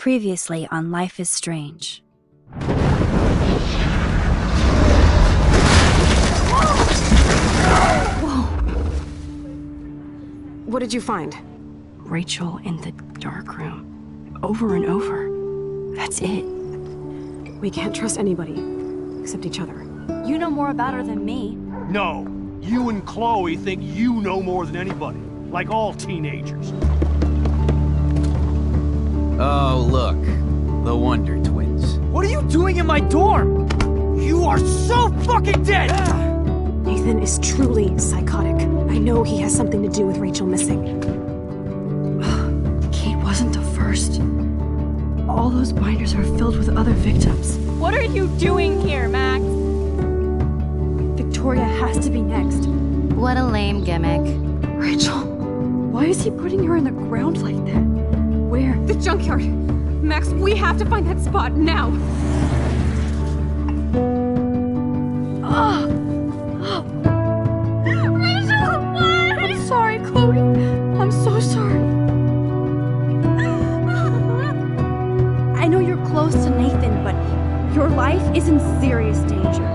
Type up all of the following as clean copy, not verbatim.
Previously on Life is Strange. Whoa! What did you find? Rachel in the dark room. Over and over. That's it. We can't trust anybody, except each other. You know more about her than me. No. You and Chloe think you know more than anybody. Like all teenagers. Oh, look. The Wonder Twins. What are you doing in my dorm? You are so fucking dead! Nathan is truly psychotic. I know he has something to do with Rachel missing. Kate wasn't the first. All those binders are filled with other victims. What are you doing here, Max? Victoria has to be next. What a lame gimmick. Rachel, why is he putting her in the ground like that? Where? The junkyard! Max, we have to find that spot now! Rachel, what? I'm sorry, Chloe. I'm so sorry. I know you're close to Nathan, but your life is in serious danger.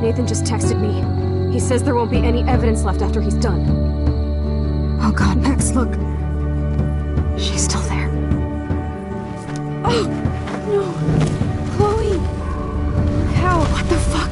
Nathan just texted me. He says there won't be any evidence left after he's done. Oh god, Max, look. She's still there. Oh, no. Chloe. How? What the fuck?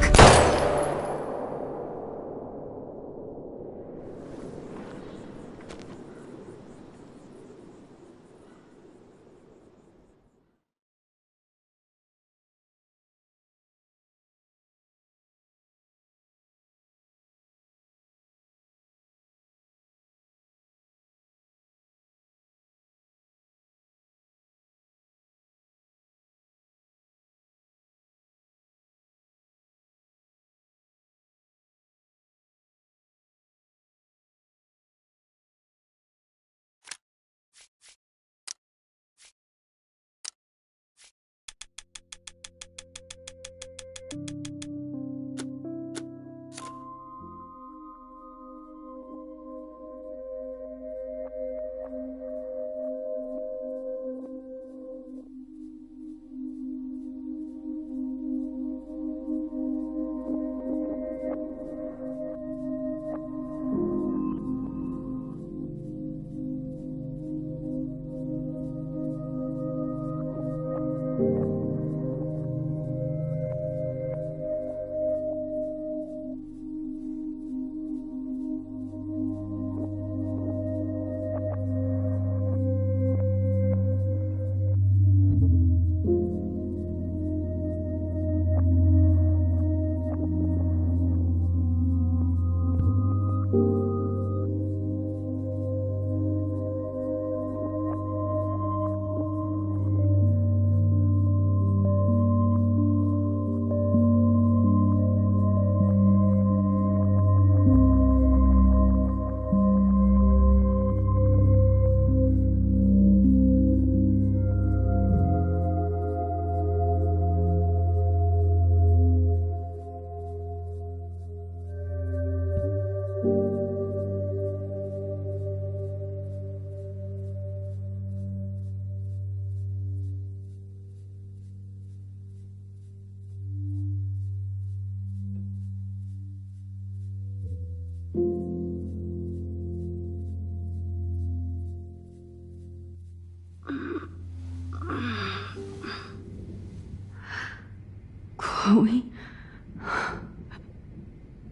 Chloe?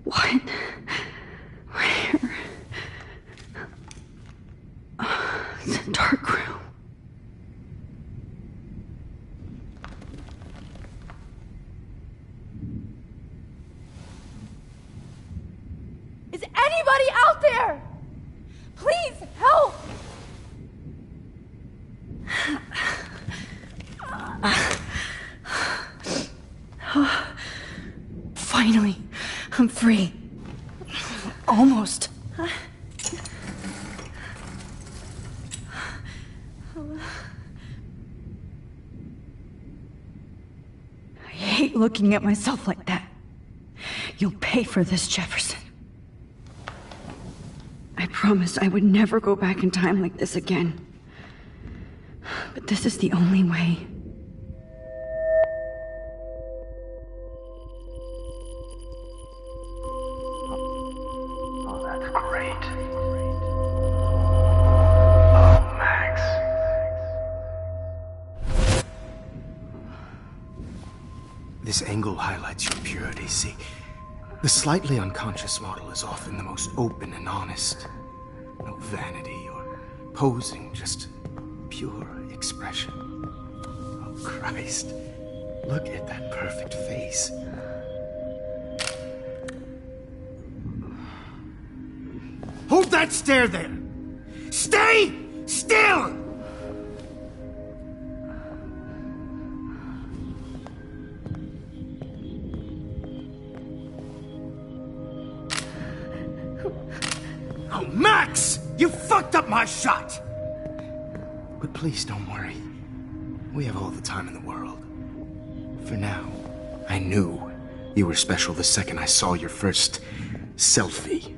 What? Where? It's a dark room. Is anybody out there? Please help! Finally, I'm free. Almost. I hate looking at myself like that. You'll pay for this, Jefferson. I promised I would never go back in time like this again. But This is the only way. Oh, that's great. Oh, Max. This angle highlights your purity, see? The slightly unconscious model is often the most open and honest. No vanity or posing, just pure expression. Oh, Christ. Look at that perfect face. Hold that stare there! Stay still! Oh, Max! You fucked up my shot! But please don't worry. We have all the time in the world. For now, I knew you were special the second I saw your first selfie.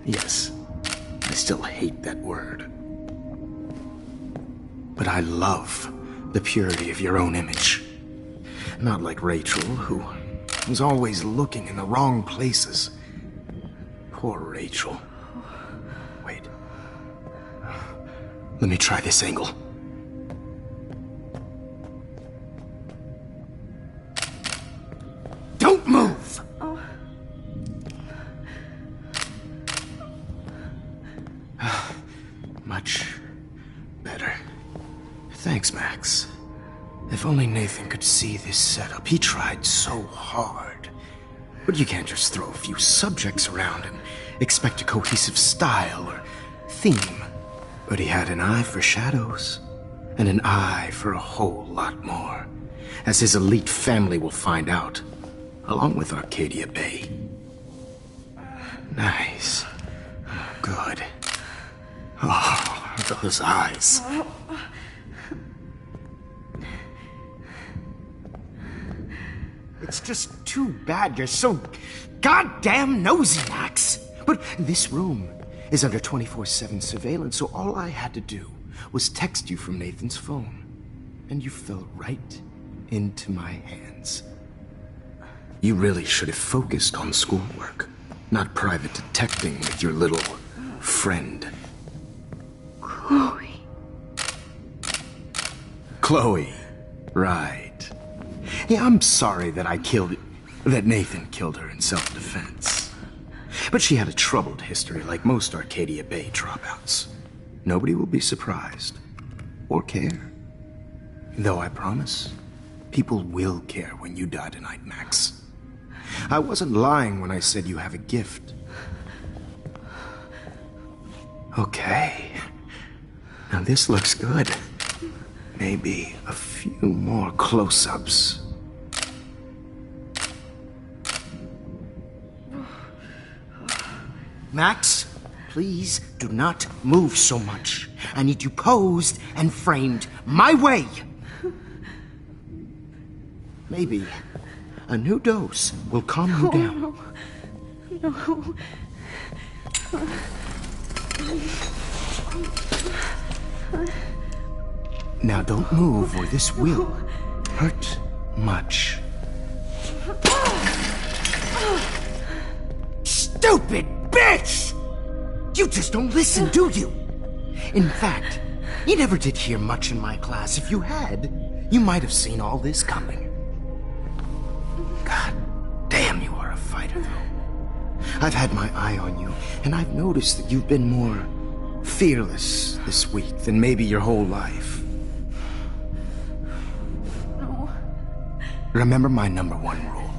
Yes, I still hate that word. But I love the purity of your own image. Not like Rachel, who was always looking in the wrong places. Poor Rachel. Wait. Let me try this angle. Don't move! Much better. Thanks, Max. If only Nathan could see this setup. He tried so hard. But you can't just throw a few subjects around and expect a cohesive style or theme. But he had an eye for shadows, and an eye for a whole lot more, as his elite family will find out, along with Arcadia Bay. Nice. Good. Oh, those eyes. It's just too bad you're so goddamn nosy, Max. But this room is under 24/7 surveillance, so all I had to do was text you from Nathan's phone. And you fell right into my hands. You really should have focused on schoolwork, not private detecting with your little friend. Chloe. Chloe. Right. Yeah, I'm sorry that that Nathan killed her in self-defense. But she had a troubled history like most Arcadia Bay dropouts. Nobody will be surprised. Or care. Though I promise, people will care when you die tonight, Max. I wasn't lying when I said you have a gift. Okay. Now this looks good. Maybe a few more close-ups. Max, please do not move so much. I need you posed and framed my way. Maybe a new dose will calm you down. No. Now don't move or this will hurt much. Stupid bitch! You just don't listen, do you? In fact, you never did hear much in my class. If you had, you might have seen all this coming. God damn, you are a fighter, though. I've had my eye on you, and I've noticed that you've been more fearless this week than maybe your whole life. No. Remember my #1 rule.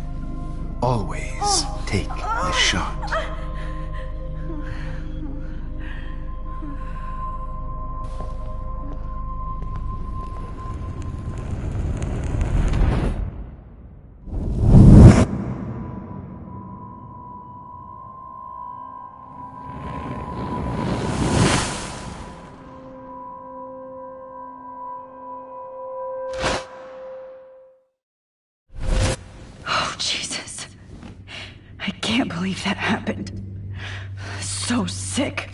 Always take the shot. Jesus. I can't believe that happened. So sick.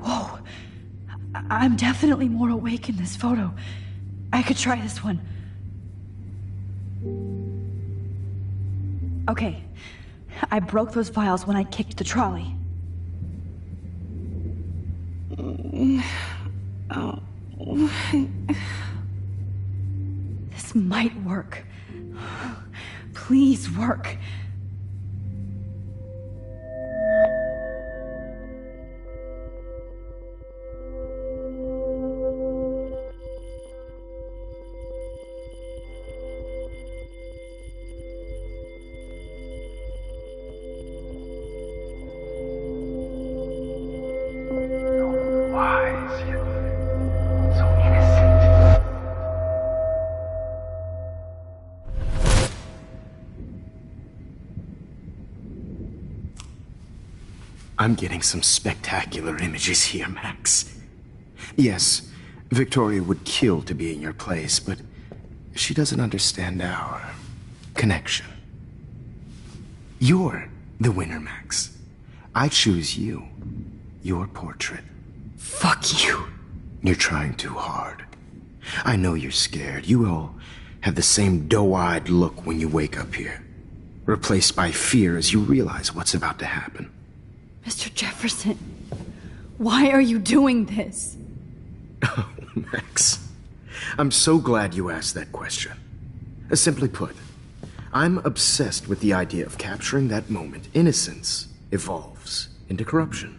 Whoa. I'm definitely more awake in this photo. I could try this one. Okay. I broke those vials when I kicked the trolley. This might work. Please work. Wise yet so innocent. I'm getting some spectacular images here, Max. Yes, Victoria would kill to be in your place, but she doesn't understand our connection. You're the winner, Max. I choose you. Your portrait. Fuck you. You're trying too hard. I know you're scared. You all have the same doe-eyed look when you wake up here, replaced by fear as you realize what's about to happen. Mr. Jefferson, why are you doing this? Oh, Max. I'm so glad you asked that question. Simply put, I'm obsessed with the idea of capturing that moment innocence evolves into corruption.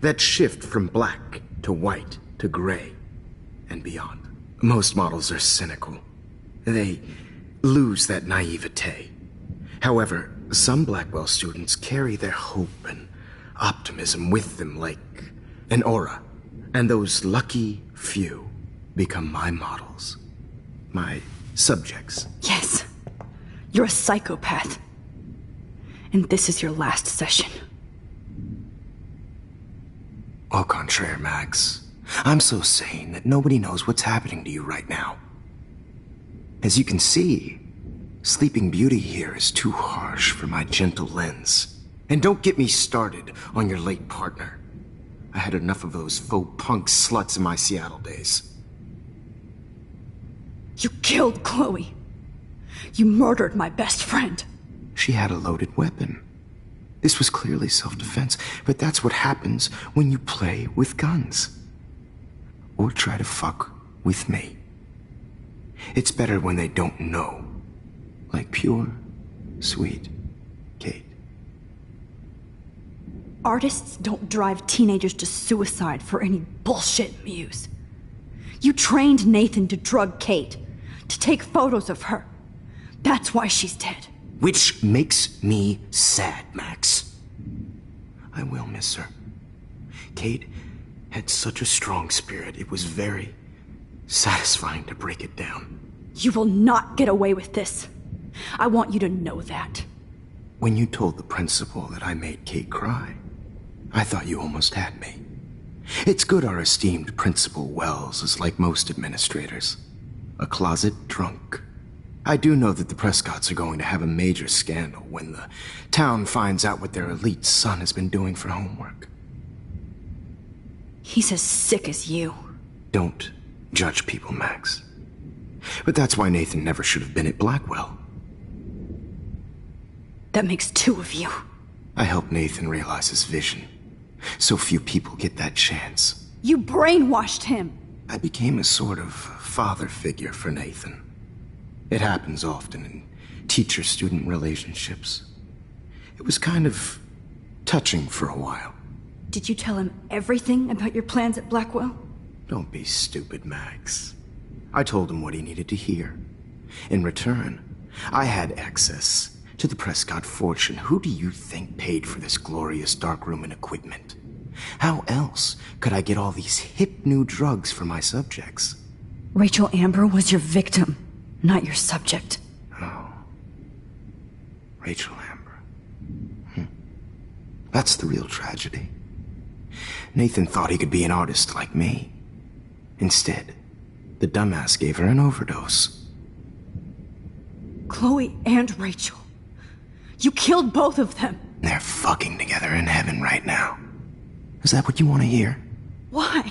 That shift from black to white to gray and beyond. Most models are cynical. They lose that naivete. However, some Blackwell students carry their hope and optimism with them like an aura. And those lucky few become my models. My subjects. Yes, you're a psychopath. And this is your last session. Au contraire, Max. I'm so sane that nobody knows what's happening to you right now. As you can see, Sleeping Beauty here is too harsh for my gentle lens. And don't get me started on your late partner. I had enough of those faux punk sluts in my Seattle days. You killed Chloe. You murdered my best friend. She had a loaded weapon. This was clearly self-defense, but that's what happens when you play with guns. Or try to fuck with me. It's better when they don't know. Like pure, sweet Kate. Artists don't drive teenagers to suicide for any bullshit muse. You trained Nathan to drug Kate, to take photos of her. That's why she's dead. Which makes me sad, Max. I will miss her. Kate had such a strong spirit, it was very satisfying to break it down. You will not get away with this. I want you to know that. When you told the principal that I made Kate cry, I thought you almost had me. It's good our esteemed Principal Wells is like most administrators. A closet drunk. I do know that the Prescotts are going to have a major scandal when the town finds out what their elite son has been doing for homework. He's as sick as you. Don't judge people, Max. But that's why Nathan never should have been at Blackwell. That makes two of you. I helped Nathan realize his vision. So few people get that chance. You brainwashed him. I became a sort of father figure for Nathan. It happens often in teacher-student relationships. It was kind of touching for a while. Did you tell him everything about your plans at Blackwell? Don't be stupid, Max. I told him what he needed to hear. In return, I had access to the Prescott fortune. Who do you think paid for this glorious darkroom and equipment? How else could I get all these hip new drugs for my subjects? Rachel Amber was your victim, not your subject. Oh. Rachel Amber. That's the real tragedy. Nathan thought he could be an artist like me. Instead, the dumbass gave her an overdose. Chloe and Rachel. You killed both of them. They're fucking together in heaven right now. Is that what you want to hear? Why?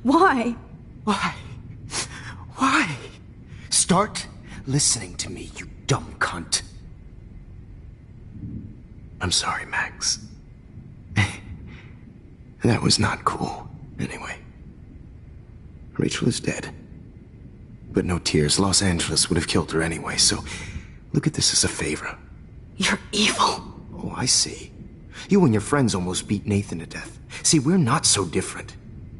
Why? Why? Why? Start listening to me, you dumb cunt. I'm sorry, Max. That was not cool. Anyway. Rachel is dead. But no tears. Los Angeles would have killed her anyway, so look at this as a favor. You're evil. Oh, I see. You and your friends almost beat Nathan to death. See, we're not so different.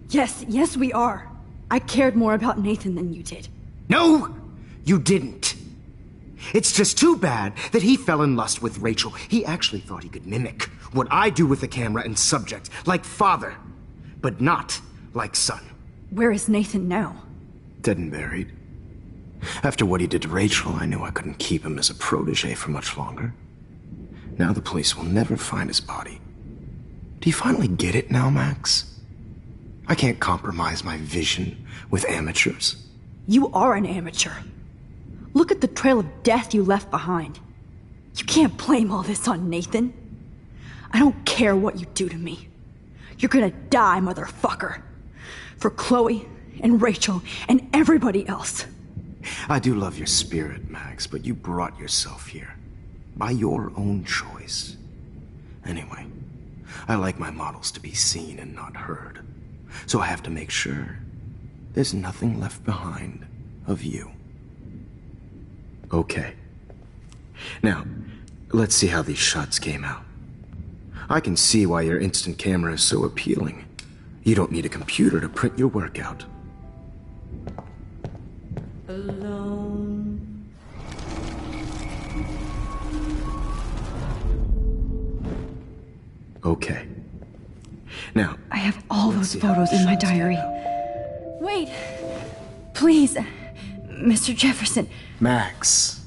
Yes, we are. I cared more about Nathan than you did. No, you didn't. It's just too bad that he fell in lust with Rachel. He actually thought he could mimic what I do with the camera and subject, like father, but not like son. Where is Nathan now? Dead and buried. After what he did to Rachel, I knew I couldn't keep him as a protege for much longer. Now the police will never find his body. Do you finally get it now, Max? I can't compromise my vision with amateurs. You are an amateur. Look at the trail of death you left behind. You can't blame all this on Nathan. I don't care what you do to me. You're gonna die, motherfucker. For Chloe and Rachel and everybody else. I do love your spirit, Max, but you brought yourself here. By your own choice. Anyway, I like my models to be seen and not heard. So I have to make sure there's nothing left behind of you. Okay. Now, let's see how these shots came out. I can see why your instant camera is so appealing. You don't need a computer to print your work out. Alone. Okay. Now, I have all those photos in my diary. Wait. Please, Mr. Jefferson. Max,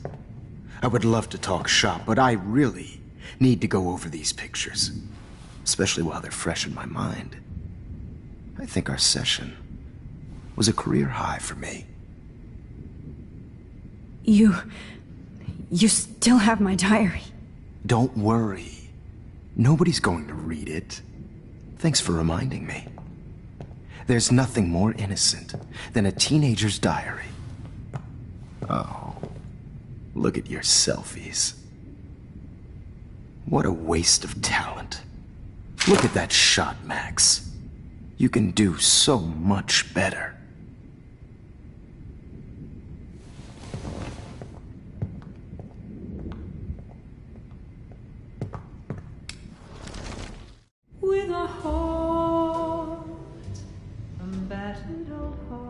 I would love to talk shop, but I really need to go over these pictures. Especially while they're fresh in my mind. I think our session was a career high for me. You still have my diary. Don't worry. Nobody's going to read it. Thanks for reminding me. There's nothing more innocent than a teenager's diary. Oh, look at your selfies. What a waste of talent. Look at that shot, Max. You can do so much better. With a heart, a battered old heart.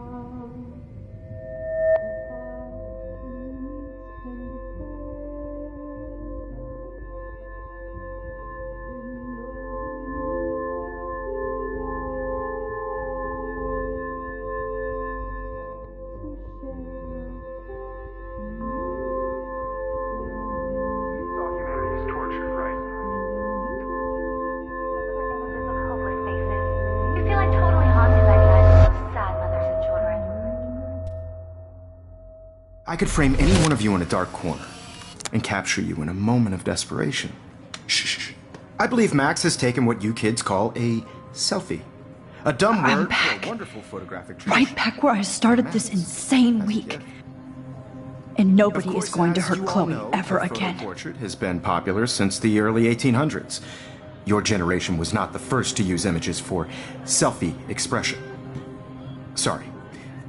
I could frame any one of you in a dark corner and capture you in a moment of desperation. Shh. I believe Max has taken what you kids call a selfie. A dumb I'm word back. for a wonderful photographic tradition. Right back where I started this insane week. And nobody is going to hurt Chloe ever again. The portrait has been popular since the early 1800s. Your generation was not the first to use images for selfie expression. Sorry,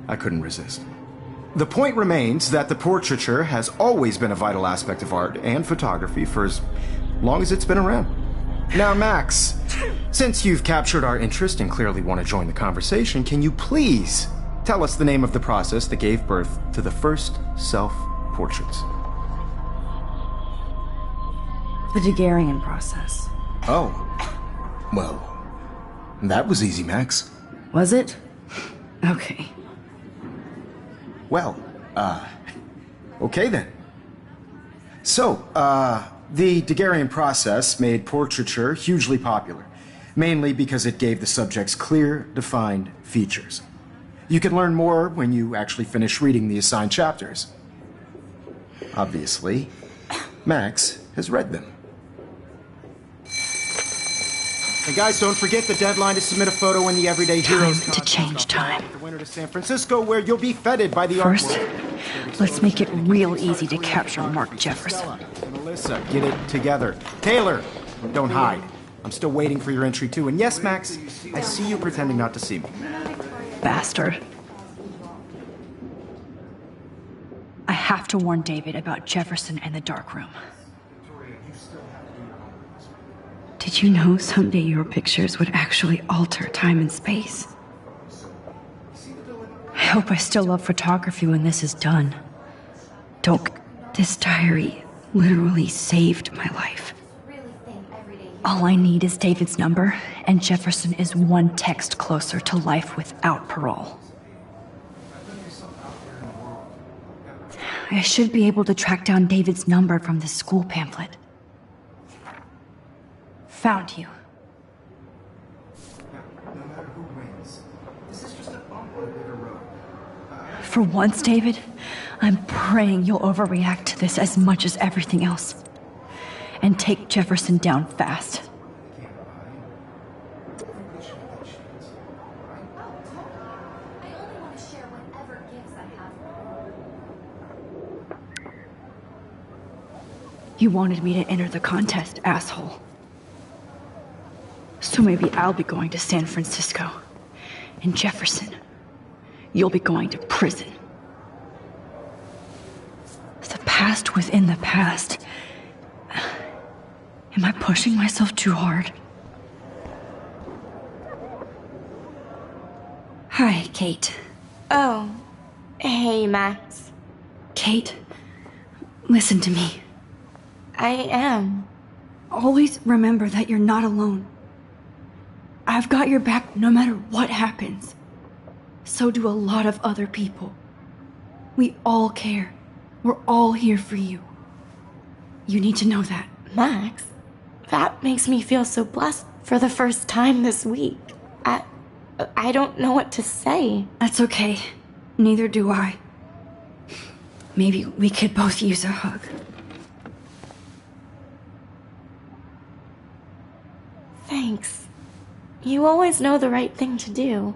I couldn't resist. The point remains that the portraiture has always been a vital aspect of art and photography for as long as it's been around. Now, Max, since you've captured our interest and clearly want to join the conversation, can you please tell us the name of the process that gave birth to the first self-portraits? The Daguerrean process. Oh, well, that was easy, Max. Was it? Okay. Well, okay then. So, the Daguerrean process made portraiture hugely popular, mainly because it gave the subjects clear, defined features. You can learn more when you actually finish reading the assigned chapters. Obviously, Max has read them. Hey guys, don't forget the deadline to submit a photo in the Everyday Heroes Time to change time. The winner to San Francisco, where you'll be feted by the First, artwork. let's make it real easy to capture Mark Jefferson. And Alyssa, get it together. Taylor, don't hide. I'm still waiting for your entry too. And yes, Max, I see you pretending not to see me. Bastard. I have to warn David about Jefferson and the dark room. Did you know someday your pictures would actually alter time and space? I hope I still love photography when this is done. This diary literally saved my life. All I need is David's number, and Jefferson is one text closer to life without parole. I should be able to track down David's number from the school pamphlet. Found you. For once, David, I'm praying you'll overreact to this as much as everything else. And take Jefferson down fast. You wanted me to enter the contest, asshole. So maybe I'll be going to San Francisco. And Jefferson, you'll be going to prison. The past within the past. Am I pushing myself too hard? Hi, Kate. Oh, hey, Max. Kate, listen to me. I am. Always remember that you're not alone. I've got your back no matter what happens. So do a lot of other people. We all care. We're all here for you. You need to know that. Max, that makes me feel so blessed for the first time this week. I don't know what to say. That's okay. Neither do I. Maybe we could both use a hug. Thanks. You always know the right thing to do.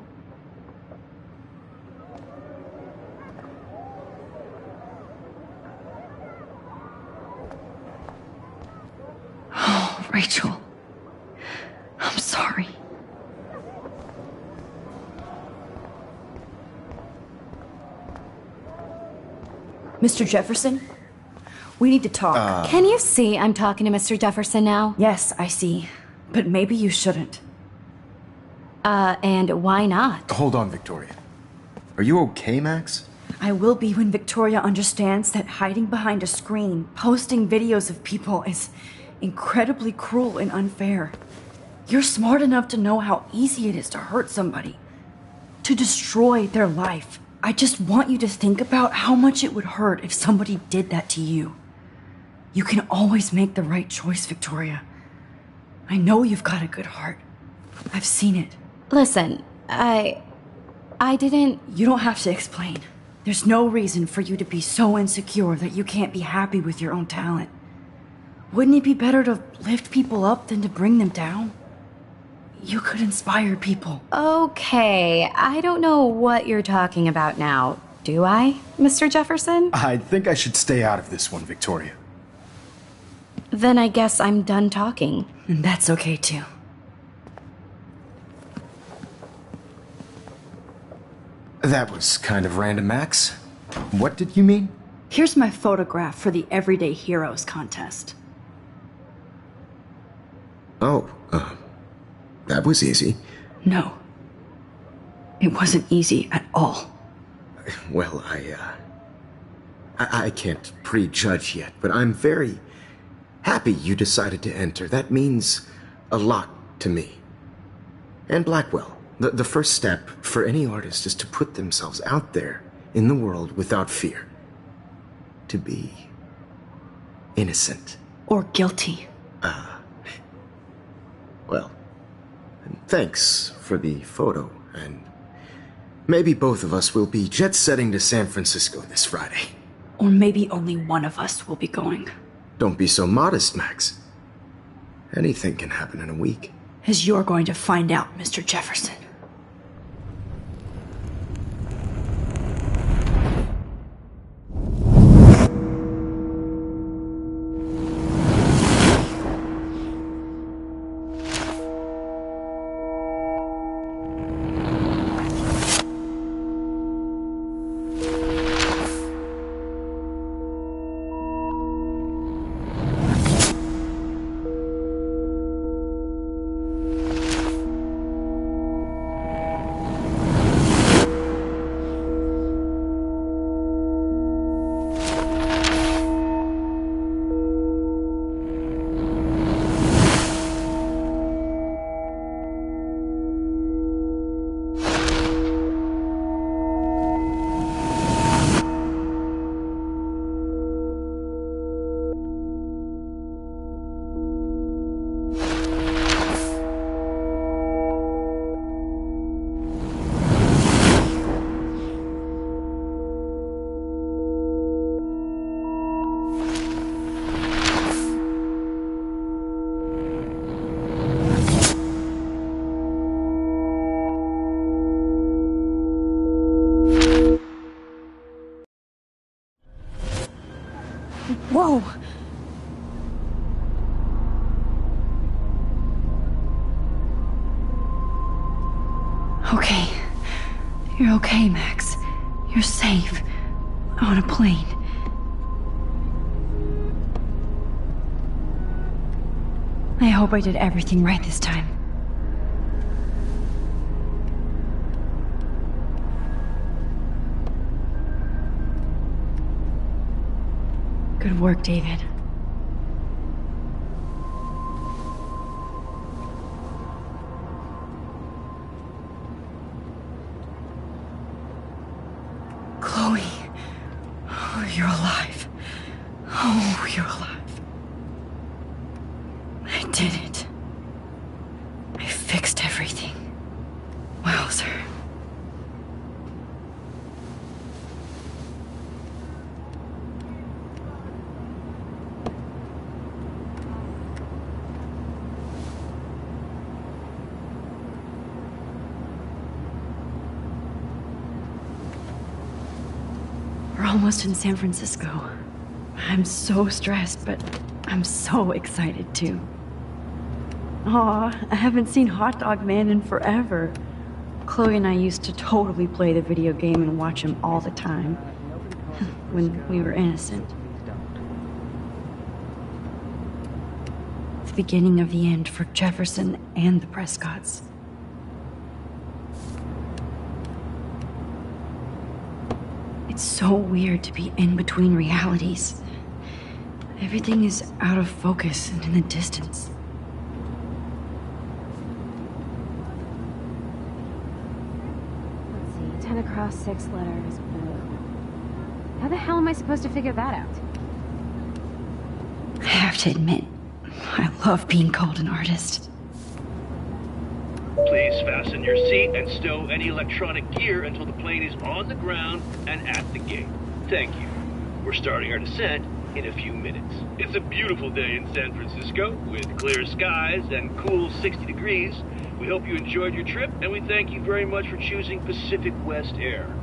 Oh, Rachel. I'm sorry. Mr. Jefferson? We need to talk. Can you see I'm talking to Mr. Jefferson now? Yes, I see. But maybe you shouldn't. And why not? Hold on, Victoria. Are you okay, Max? I will be when Victoria understands that hiding behind a screen, posting videos of people is incredibly cruel and unfair. You're smart enough to know how easy it is to hurt somebody, to destroy their life. I just want you to think about how much it would hurt if somebody did that to you. You can always make the right choice, Victoria. I know you've got a good heart. I've seen it. Listen, I didn't... You don't have to explain. There's no reason for you to be so insecure that you can't be happy with your own talent. Wouldn't it be better to lift people up than to bring them down? You could inspire people. Okay, I don't know what you're talking about now. Do I, Mr. Jefferson? I think I should stay out of this one, Victoria. Then I guess I'm done talking. And that's okay too. That was kind of random, Max. What did you mean? Here's my photograph for the Everyday Heroes contest. Oh, that was easy. No. It wasn't easy at all. Well, I can't prejudge yet, but I'm very happy you decided to enter. That means a lot to me. And Blackwell. The first step for any artist is to put themselves out there in the world without fear. To be innocent. Or guilty. Well, thanks for the photo, and maybe both of us will be jet-setting to San Francisco this Friday. Or maybe only one of us will be going. Don't be so modest, Max. Anything can happen in a week. As you're going to find out, Mr. Jefferson. Whoa! Okay. You're okay, Max. You're safe. On a plane. I hope I did everything right this time. Good work, David. Chloe. Oh, you're alive. Oh, you're alive. I did it. I fixed everything. Wowzer. We're almost in San Francisco. I'm so stressed, but I'm so excited too. Aw, I haven't seen Hot Dog Man in forever. Chloe and I used to totally play the video game and watch him all the time. When we were innocent. The beginning of the end for Jefferson and the Prescotts. It's so weird to be in between realities. Everything is out of focus and in the distance. Let's see, 10 across, 6 letters, blue. How the hell am I supposed to figure that out? I have to admit, I love being called an artist. Please fasten your seat and stow any electronic gear until the plane is on the ground and at the gate. Thank you. We're starting our descent in a few minutes. It's a beautiful day in San Francisco with clear skies and cool 60 degrees. We hope you enjoyed your trip, and we thank you very much for choosing Pacific West Air.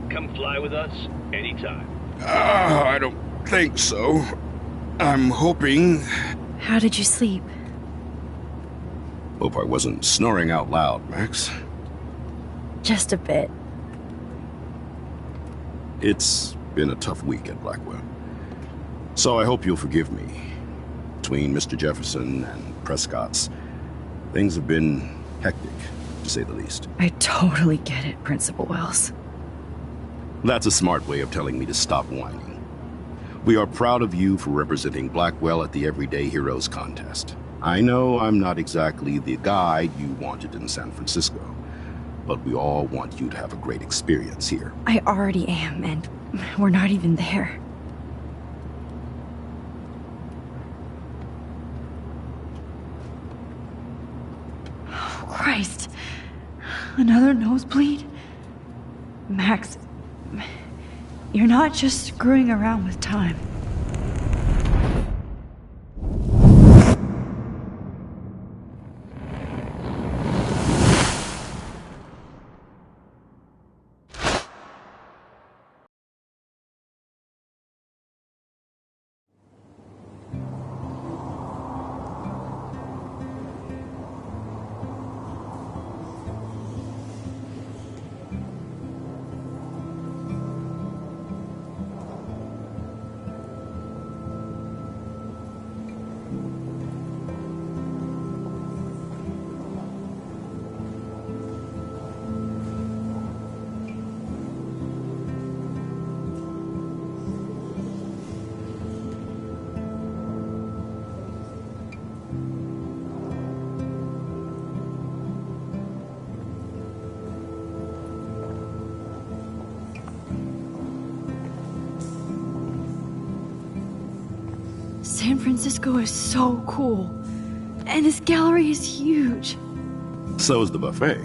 Come fly with us anytime. I don't think so. I'm hoping... How did you sleep? Hope I wasn't snoring out loud, Max. Just a bit. It's been a tough week at Blackwell. So I hope you'll forgive me. Between Mr. Jefferson and Prescott's, things have been hectic, to say the least. I totally get it, Principal Wells. That's a smart way of telling me to stop whining. We are proud of you for representing Blackwell at the Everyday Heroes contest. I know I'm not exactly the guy you wanted in San Francisco, but we all want you to have a great experience here. I already am, and we're not even there. Oh, Christ. Another nosebleed? Max, you're not just screwing around with time. San Francisco is so cool. And this gallery is huge. So is the buffet.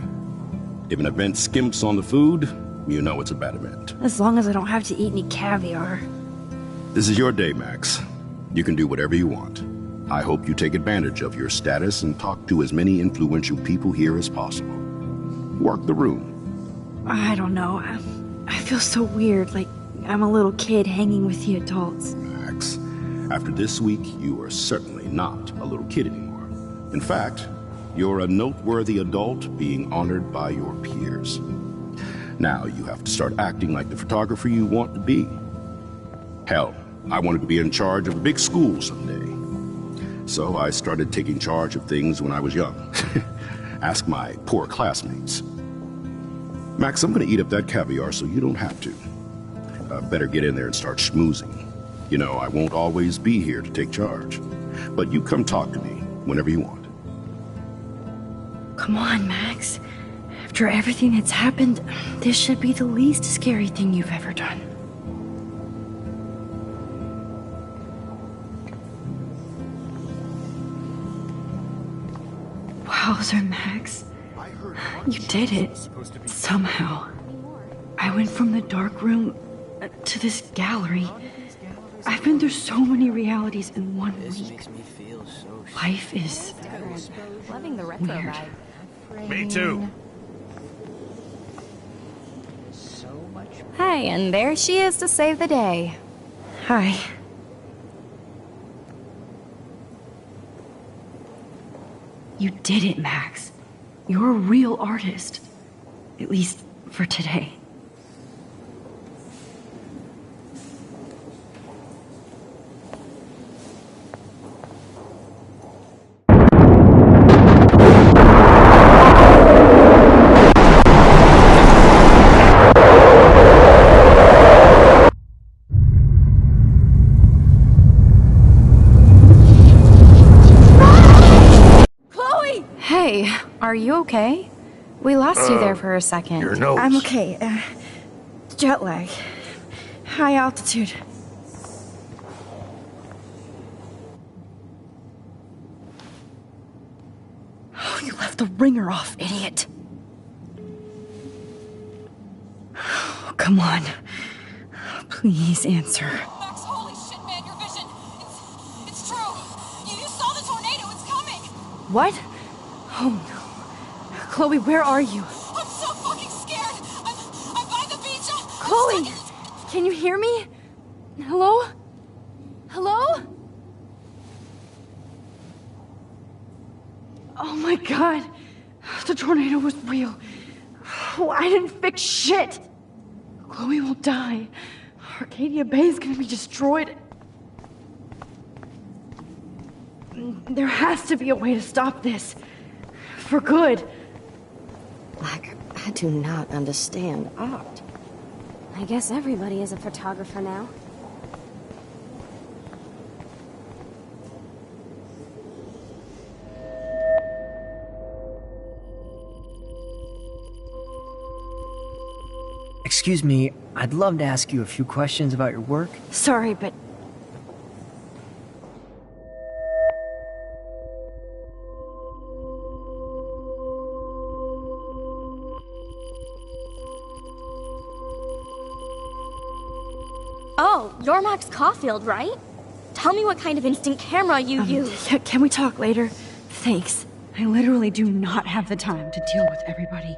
If an event skimps on the food, you know it's a bad event. As long as I don't have to eat any caviar. This is your day, Max. You can do whatever you want. I hope you take advantage of your status and talk to as many influential people here as possible. Work the room. I don't know. I feel so weird, like I'm a little kid hanging with the adults. Max, after this week, you are certainly not a little kid anymore. In fact, you're a noteworthy adult being honored by your peers. Now you have to start acting like the photographer you want to be. Hell, I wanted to be in charge of a big school someday. So I started taking charge of things when I was young. Ask my poor classmates. Max, I'm gonna eat up that caviar so you don't have to. Better get in there and start schmoozing. You know, I won't always be here to take charge. But you come talk to me whenever you want. Come on, Max. After everything that's happened, this should be the least scary thing you've ever done. Wowzer, Max. You did it. Somehow. I went from the dark room to this gallery. I've been through so many realities in 1 week. Life is Loving the retro weird. vibe. Me too. Hey, and there she is to save the day. Hi. You did it, Max. You're a real artist. At least for today. Hey, are you okay? We lost you there for a second. Your nose. I'm okay. Jet lag. High altitude. Oh, you left the ringer off, idiot. Oh, come on. Please answer. Max, holy shit, man, your vision. It's true. You saw the tornado. It's coming. What? Oh no. Chloe, where are you? I'm so fucking scared. I'm by the beach. Chloe! Can you hear me? Hello? Hello? Oh my god. The tornado was real. Oh, I didn't fix shit. Chloe will die. Arcadia Bay is gonna be destroyed. There has to be a way to stop this. For good. Black, I do not understand art. I guess everybody is a photographer now. Excuse me, I'd love to ask you a few questions about your work. Sorry, but Oh, you're Max Caulfield, right? Tell me what kind of instant camera you use. yeah, can we talk later? Thanks. I literally do not have the time to deal with everybody.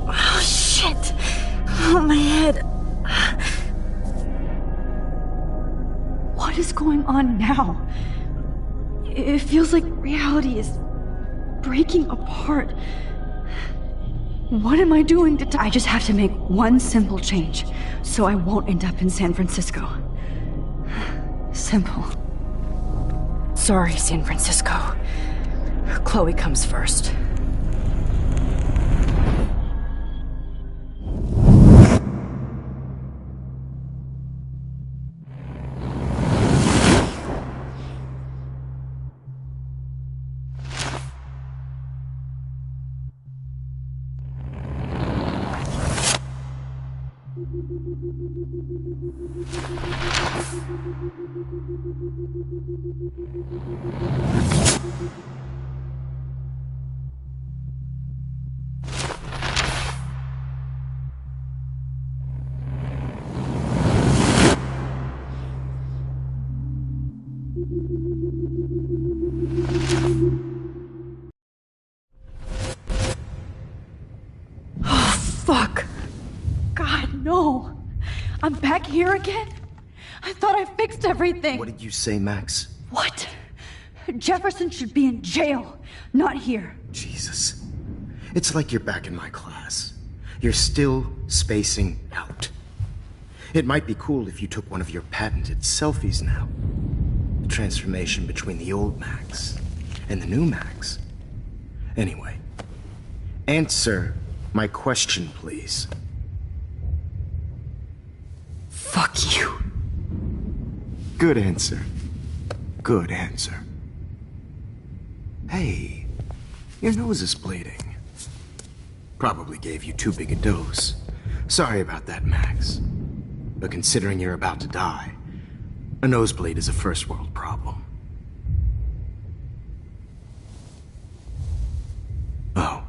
Oh, shit! Oh, my head. What is going on now? It feels like reality is breaking apart. What am I doing to I just have to make one simple change, so I won't end up in San Francisco. Simple. Sorry, San Francisco. Chloe comes first. Fuck. God, no. I'm back here again? I thought I fixed everything. What did you say, Max? What? Jefferson should be in jail, not here. Jesus. It's like you're back in my class. You're still spacing out. It might be cool if you took one of your patented selfies now. The transformation between the old Max and the new Max. Anyway, answer my question, please. Fuck you. Good answer. Good answer. Hey, your nose is bleeding. Probably gave you too big a dose. Sorry about that, Max. But considering you're about to die, a nosebleed is a first world problem. Oh.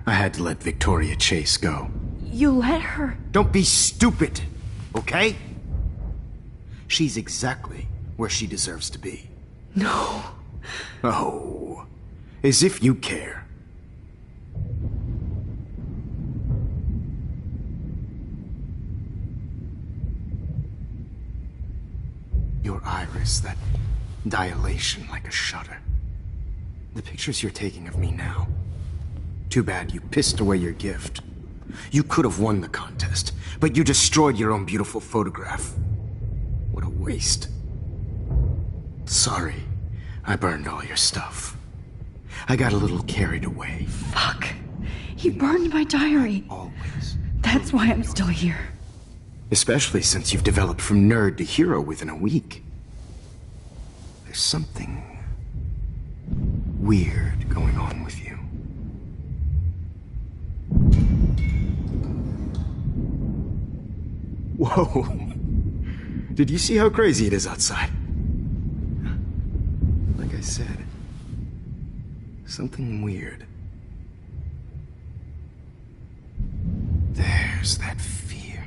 I had to let Victoria Chase go. You let her? Don't be stupid, okay? She's exactly where she deserves to be. No. Oh, as if you care. Your iris, that dilation like a shutter. The pictures you're taking of me now. Too bad you pissed away your gift. You could have won the contest, but you destroyed your own beautiful photograph. What a waste. Sorry, I burned all your stuff. I got a little carried away. Fuck. He burned my diary. Always. That's why I'm still here. Especially since you've developed from nerd to hero within a week. There's something weird going on with you. Whoa. Did you see how crazy it is outside? Like I said, something weird. There's that fear.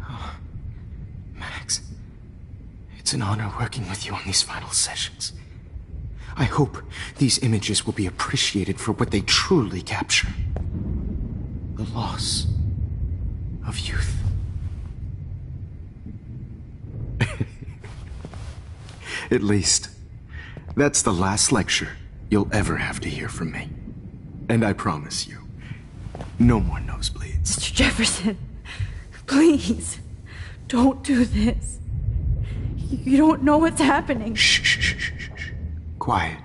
Oh, Max, it's an honor working with you on these final sessions. I hope these images will be appreciated for what they truly capture. The loss of youth. At least, that's the last lecture you'll ever have to hear from me. And I promise you, no more nosebleeds. Mr. Jefferson, please, don't do this. You don't know what's happening. Shh, shh, shh, shh, shh. Quiet.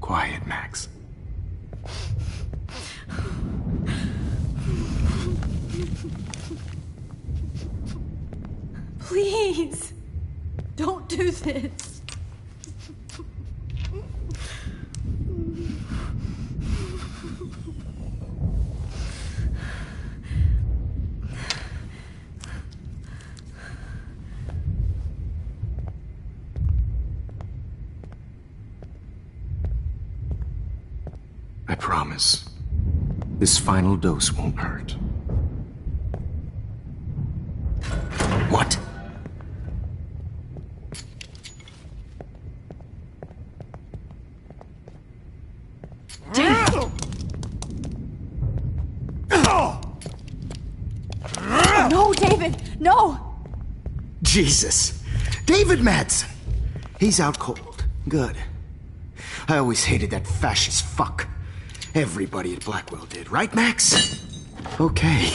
Quiet, Max. Please, don't do this. I promise, this final dose won't hurt. What? No, David, no! Jesus. David Madsen. He's out cold. Good. I always hated that fascist fuck. Everybody at Blackwell did, right, Max? Okay.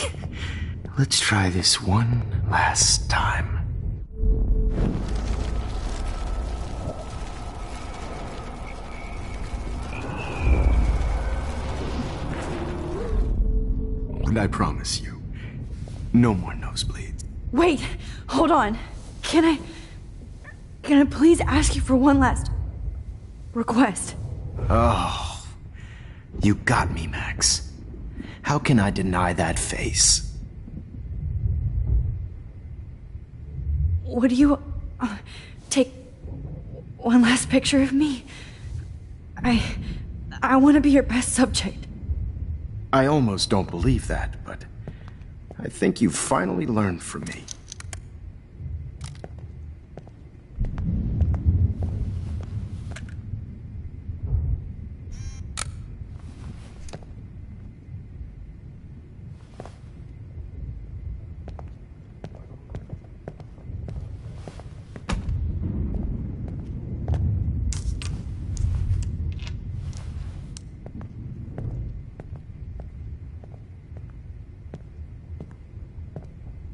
Let's try this one last time. And I promise you, no more nosebleeds. Wait, hold on. Can I please ask you for one last request? Oh, you got me, Max. How can I deny that face? Would you take one last picture of me? I want to be your best subject. I almost don't believe that, but I think you've finally learned from me.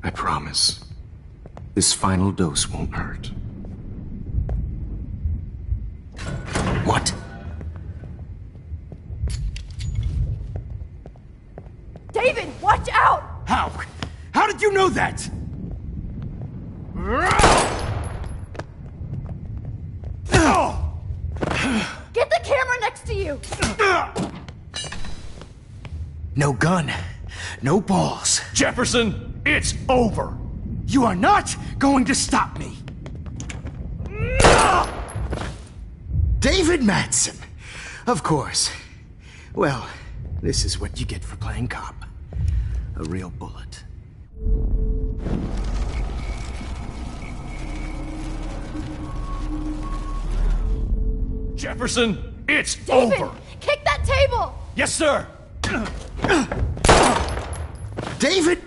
I promise. This final dose won't hurt. What? David, watch out! How? How did you know that? Get the camera next to you! No gun, no balls. Jefferson, it's over! You are not going to stop me! David Madsen! Of course. Well, this is what you get for playing cop. A real bullet. Jefferson, it's David, over! kick that table! Yes, sir! David!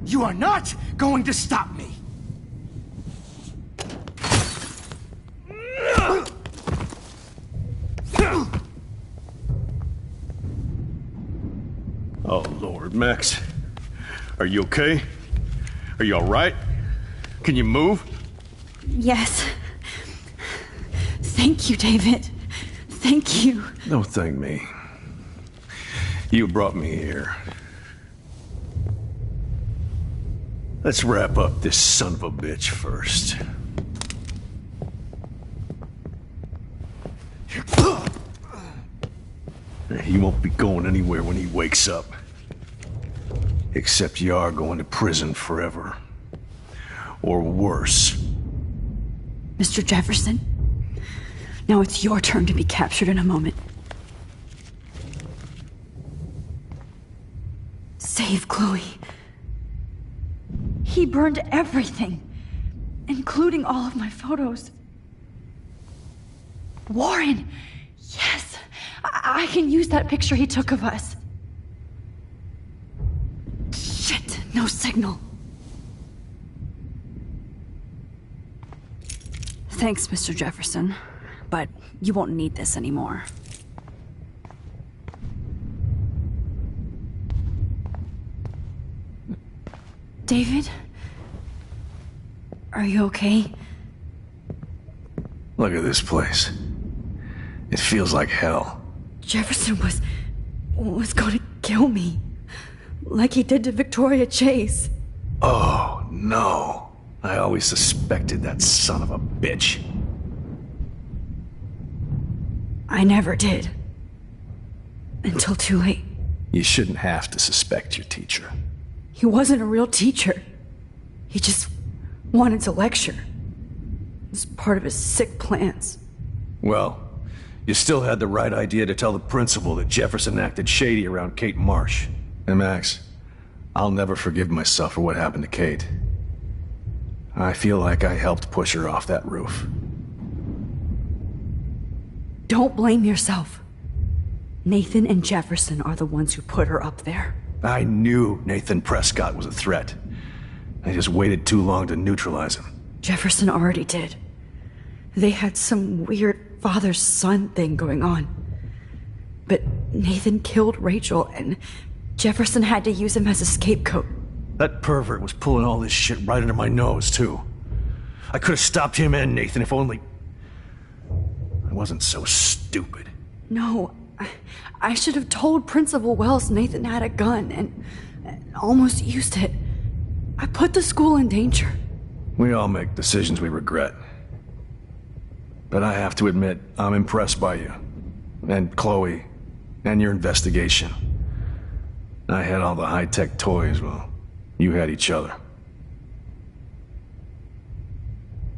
You are not going to stop me! Oh, Lord, Max. Are you okay? Are you all right? Can you move? Yes. Thank you, David. Thank you. Don't thank me. You brought me here. Let's wrap up this son of a bitch first. He won't be going anywhere when he wakes up. Except you are going to prison forever. Or worse. Mr. Jefferson, now it's your turn to be captured in a moment. Save Chloe. He burned everything, including all of my photos. Warren! Yes! I can use that picture he took of us. Shit, no signal. Thanks, Mr. Jefferson, but you won't need this anymore. David? Are you okay? Look at this place. It feels like hell. Jefferson was going to kill me. Like he did to Victoria Chase. Oh, no. I always suspected that son of a bitch. I never did. Until too late. You shouldn't have to suspect your teacher. He wasn't a real teacher. He just wanted to lecture. It was part of his sick plans. Well, you still had the right idea to tell the principal that Jefferson acted shady around Kate Marsh. And Max, I'll never forgive myself for what happened to Kate. I feel like I helped push her off that roof. Don't blame yourself. Nathan and Jefferson are the ones who put her up there. I knew Nathan Prescott was a threat. I just waited too long to neutralize him. Jefferson already did. They had some weird father-son thing going on. But Nathan killed Rachel, and Jefferson had to use him as a scapegoat. That pervert was pulling all this shit right under my nose, too. I could have stopped him and Nathan if only... I wasn't so stupid. No, I should have told Principal Wells Nathan had a gun and almost used it. I put the school in danger. We all make decisions we regret. But I have to admit, I'm impressed by you. and Chloe, and your investigation. I had all the high-tech toys, well, you had each other.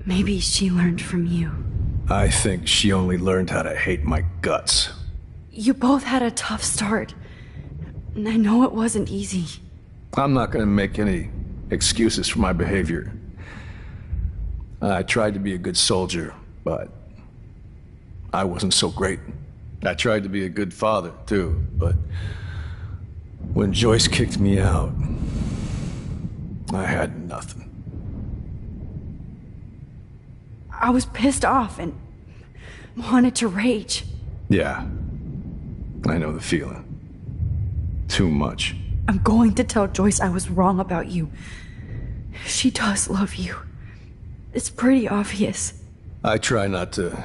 Maybe she learned from you. I think she only learned how to hate my guts. You both had a tough start. And I know it wasn't easy. I'm not gonna make any excuses for my behavior. I tried to be a good soldier, but I wasn't so great. I tried to be a good father, too, but when Joyce kicked me out, I had nothing. I was pissed off and wanted to rage. Yeah, I know the feeling. Too much. I'm going to tell Joyce I was wrong about you. She does love you. It's pretty obvious. I try not to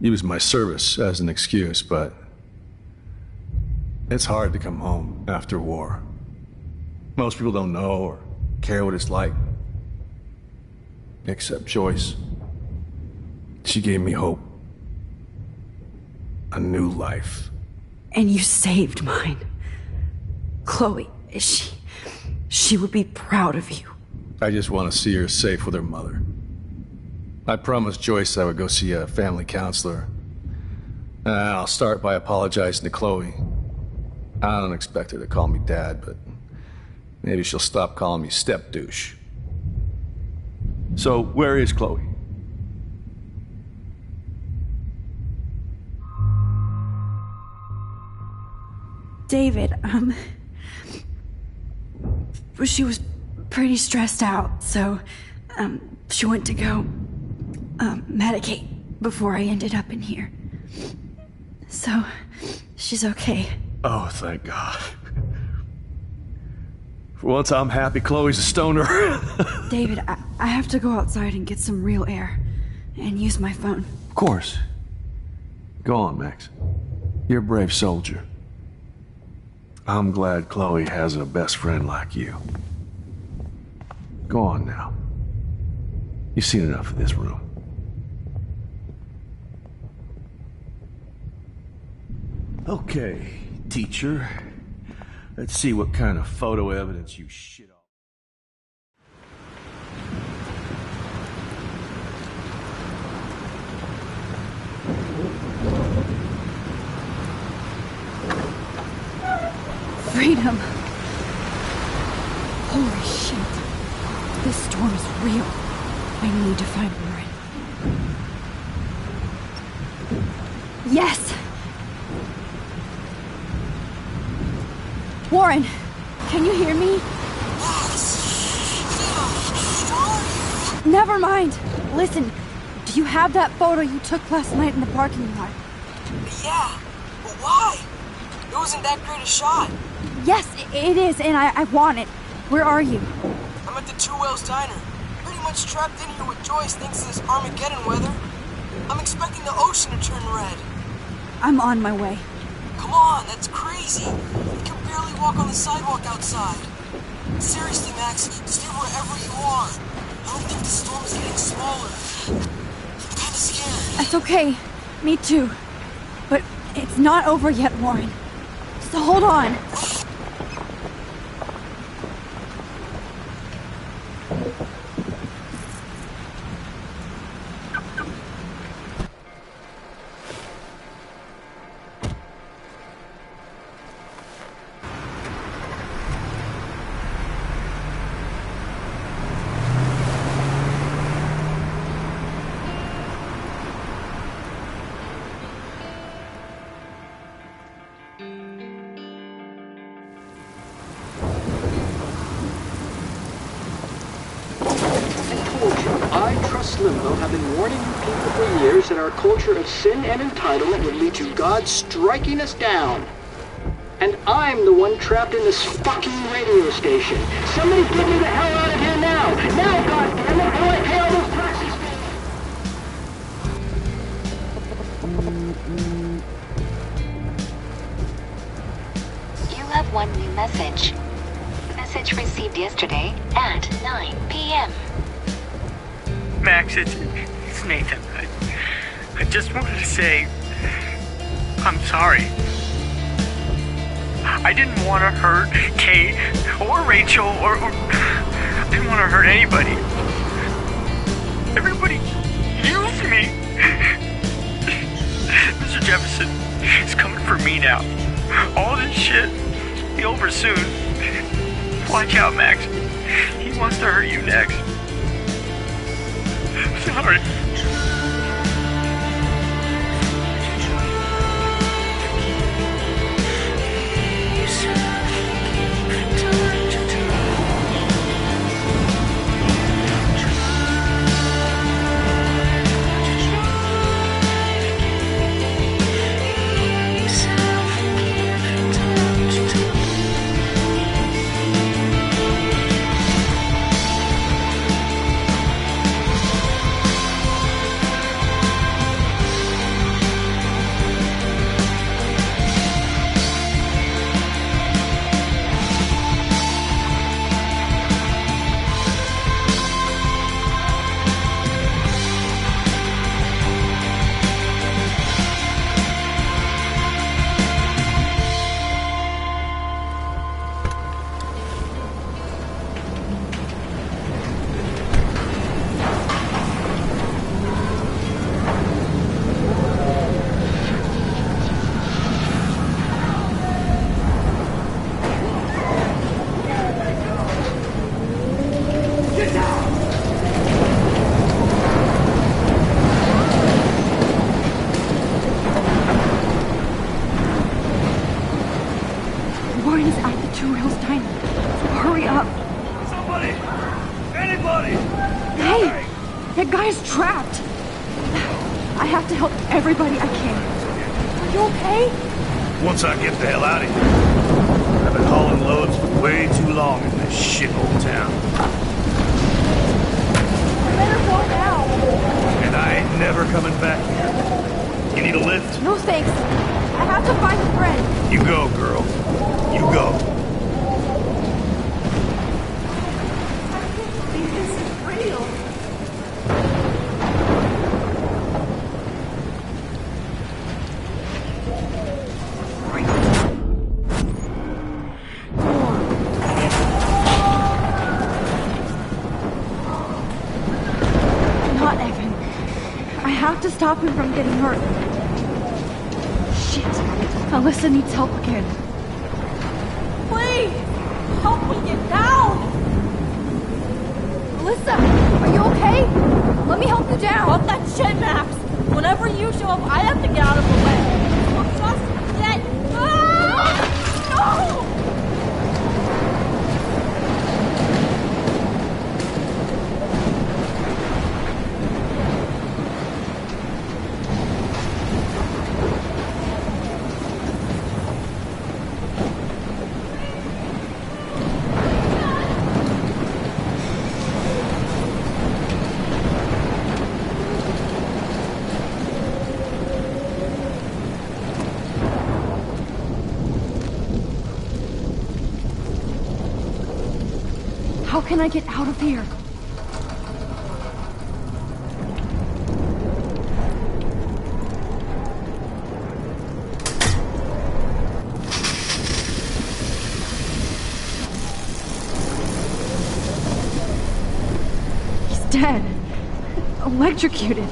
use my service as an excuse, but it's hard to come home after war. Most people don't know or care what it's like. Except Joyce. She gave me hope. A new life. And you saved mine. Chloe, she would be proud of you. I just want to see her safe with her mother. I promised Joyce I would go see a family counselor. And I'll start by apologizing to Chloe. I don't expect her to call me Dad, but maybe she'll stop calling me step douche. So, where is Chloe? David, she was pretty stressed out, so, she went to go, medicate before I ended up in here. So, she's okay. Oh, thank God. For once, I'm happy Chloe's a stoner. David, I have to go outside and get some real air, and use my phone. Of course. Go on, Max. You're a brave soldier. I'm glad Chloe has a best friend like you. Go on now. You've seen enough of this room. Okay, teacher. Let's see what kind of photo evidence you shit on. Freedom. Holy shit. This storm is real. I need to find Warren. Yes! Warren, can you hear me? Never mind. Listen, do you have that photo you took last night in the parking lot? Yeah, but why? It wasn't that great a shot. Yes, it is, and I want it. Where are you? I'm at the Two Whales Diner. Pretty much trapped in here with Joyce thanks to this Armageddon weather. I'm expecting the ocean to turn red. I'm on my way. Come on, that's crazy. You can barely walk on the sidewalk outside. Seriously, Max, stay wherever you are. I don't think the storm is getting smaller. I'm kinda scared. That's okay. Me too. But it's not over yet, Warren. So hold on. Limbo have been warning you people for years that our culture of sin and entitlement would lead to God striking us down. And I'm the one trapped in this fucking radio station. Somebody get me the hell out of here now! Now, goddammit, I want to pay all those taxes! You have one new message. Message received yesterday at 9 p.m. Max, it's Nathan. I just wanted to say I'm sorry. I didn't want to hurt Kate or Rachel or I didn't want to hurt anybody. Everybody used me. Mr. Jefferson is coming for me now. All this shit will be over soon. Watch out, Max. He wants to hurt you next. Sorry. Everybody I can. Are you okay? Once I get the hell out of here. I've been hauling loads for way too long in this shithole town. I better go now. And I ain't never coming back here. You need a lift? No thanks. I have to find a friend. You go, girl. You go. This is real. To stop him from getting hurt. Shit. Alyssa needs help again. Please! Help me get down! Alyssa, are you okay? Let me help you down. Fuck that shit, Max! Whenever you show up, I have to get out of the way. I'm just dead. Ah! No! How can I get out of here? He's dead. Electrocuted.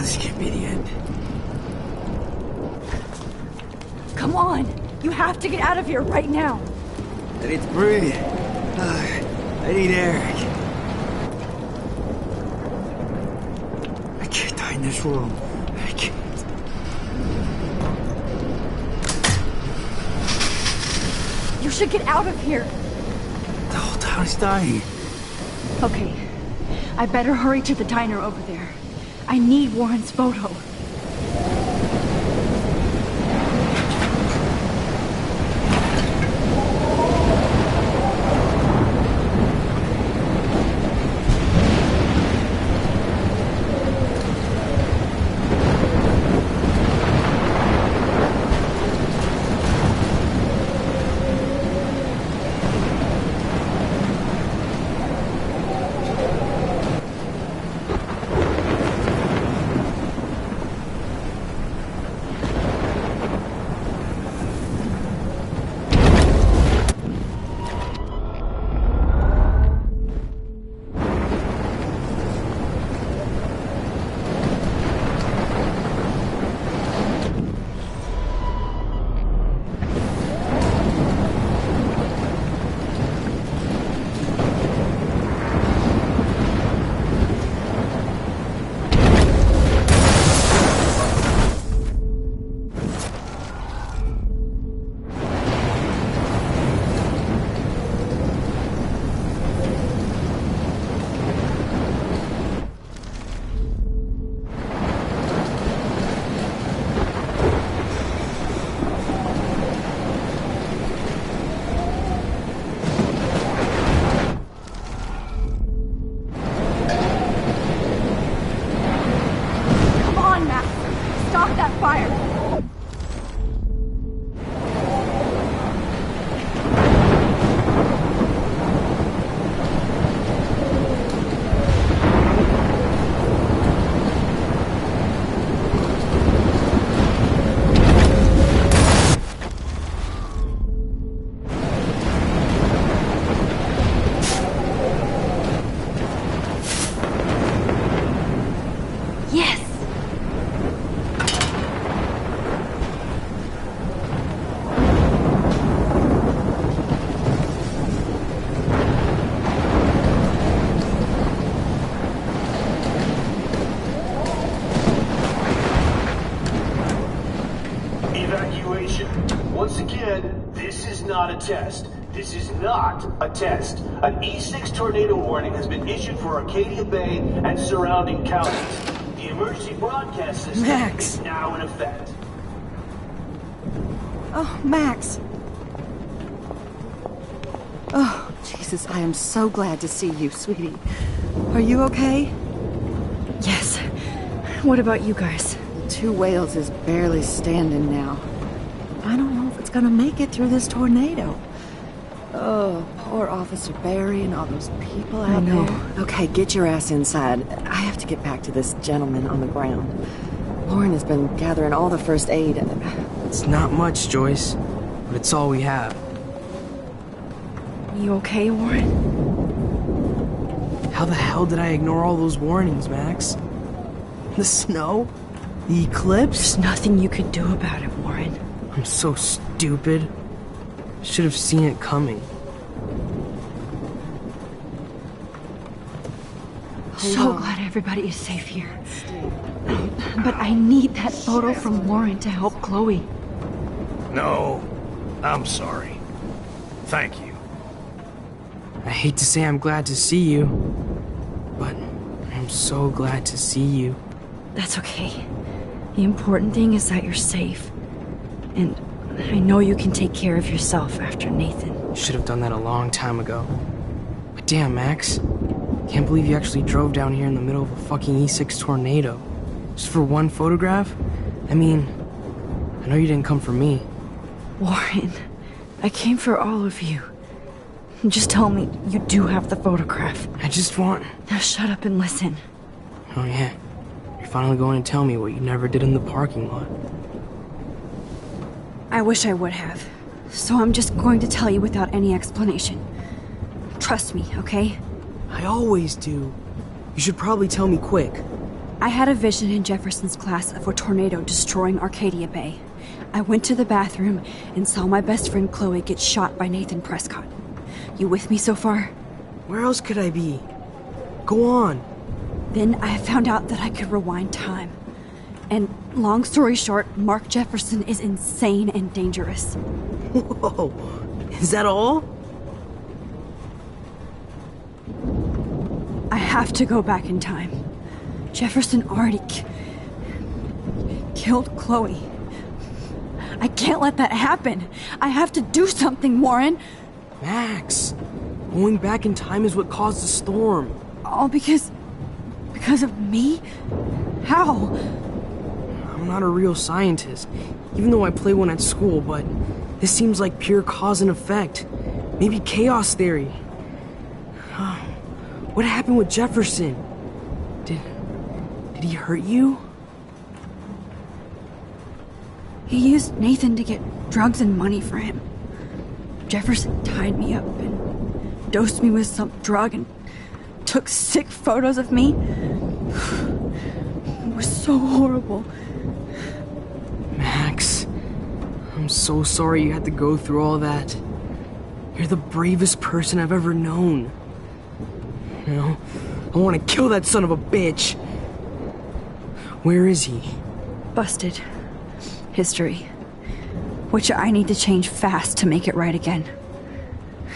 This can't be the end. Come on! You have to get out of here right now! I need to breathe. I need air. I can't die in this room. I can't. You should get out of here! The whole town is dying. Okay. I better hurry to the diner over there. I need Warren's photo. test. This is not a test. An E6 tornado warning has been issued for Arcadia Bay and surrounding counties. The emergency broadcast system is now in effect. Oh, Max. Oh, Jesus, I am so glad to see you, sweetie. Are you okay? Yes. What about you guys? The Two Whales is barely standing now. I don't know if it's gonna make it through this tornado. Oh, poor Officer Barry and all those people out there. Okay, get your ass inside. I have to get back to this gentleman on the ground. Lauren has been gathering all the first aid. It's not much, Joyce, but it's all we have. You okay, Warren? How the hell did I ignore all those warnings, Max? The snow? The eclipse? There's nothing you could do about it, Warren. I'm so stupid. Should have seen it coming. So glad everybody is safe here. But I need that photo from Warren to help Chloe. No, I'm sorry. Thank you. I hate to say I'm glad to see you, but I'm so glad to see you. That's okay. The important thing is that you're safe. And I know you can take care of yourself after Nathan. Should have done that a long time ago. But damn, Max. Can't believe you actually drove down here in the middle of a fucking E6 tornado. Just for one photograph? I mean, I know you didn't come for me. Warren, I came for all of you. Just tell me you do have the photograph. I just want... Now shut up and listen. Oh yeah, you're finally going to tell me what you never did in the parking lot. I wish I would have. So I'm just going to tell you without any explanation. Trust me, okay? I always do. You should probably tell me quick. I had a vision in Jefferson's class of a tornado destroying Arcadia Bay. I went to the bathroom and saw my best friend Chloe get shot by Nathan Prescott. You with me so far? Where else could I be? Go on. Then I found out that I could rewind time. And long story short, Mark Jefferson is insane and dangerous. Whoa, is that all? I have to go back in time. Jefferson already killed Chloe. I can't let that happen. I have to do something, Warren. Max, going back in time is what caused the storm. All because of me? How? I'm not a real scientist, even though I play one at school, but this seems like pure cause and effect. Maybe chaos theory. What happened with Jefferson? Did he hurt you? He used Nathan to get drugs and money for him. Jefferson tied me up and dosed me with some drug and took sick photos of me. It was so horrible. Max, I'm so sorry you had to go through all that. You're the bravest person I've ever known. You know, I want to kill that son of a bitch. Where is he? Busted. History. Which I need to change fast to make it right again.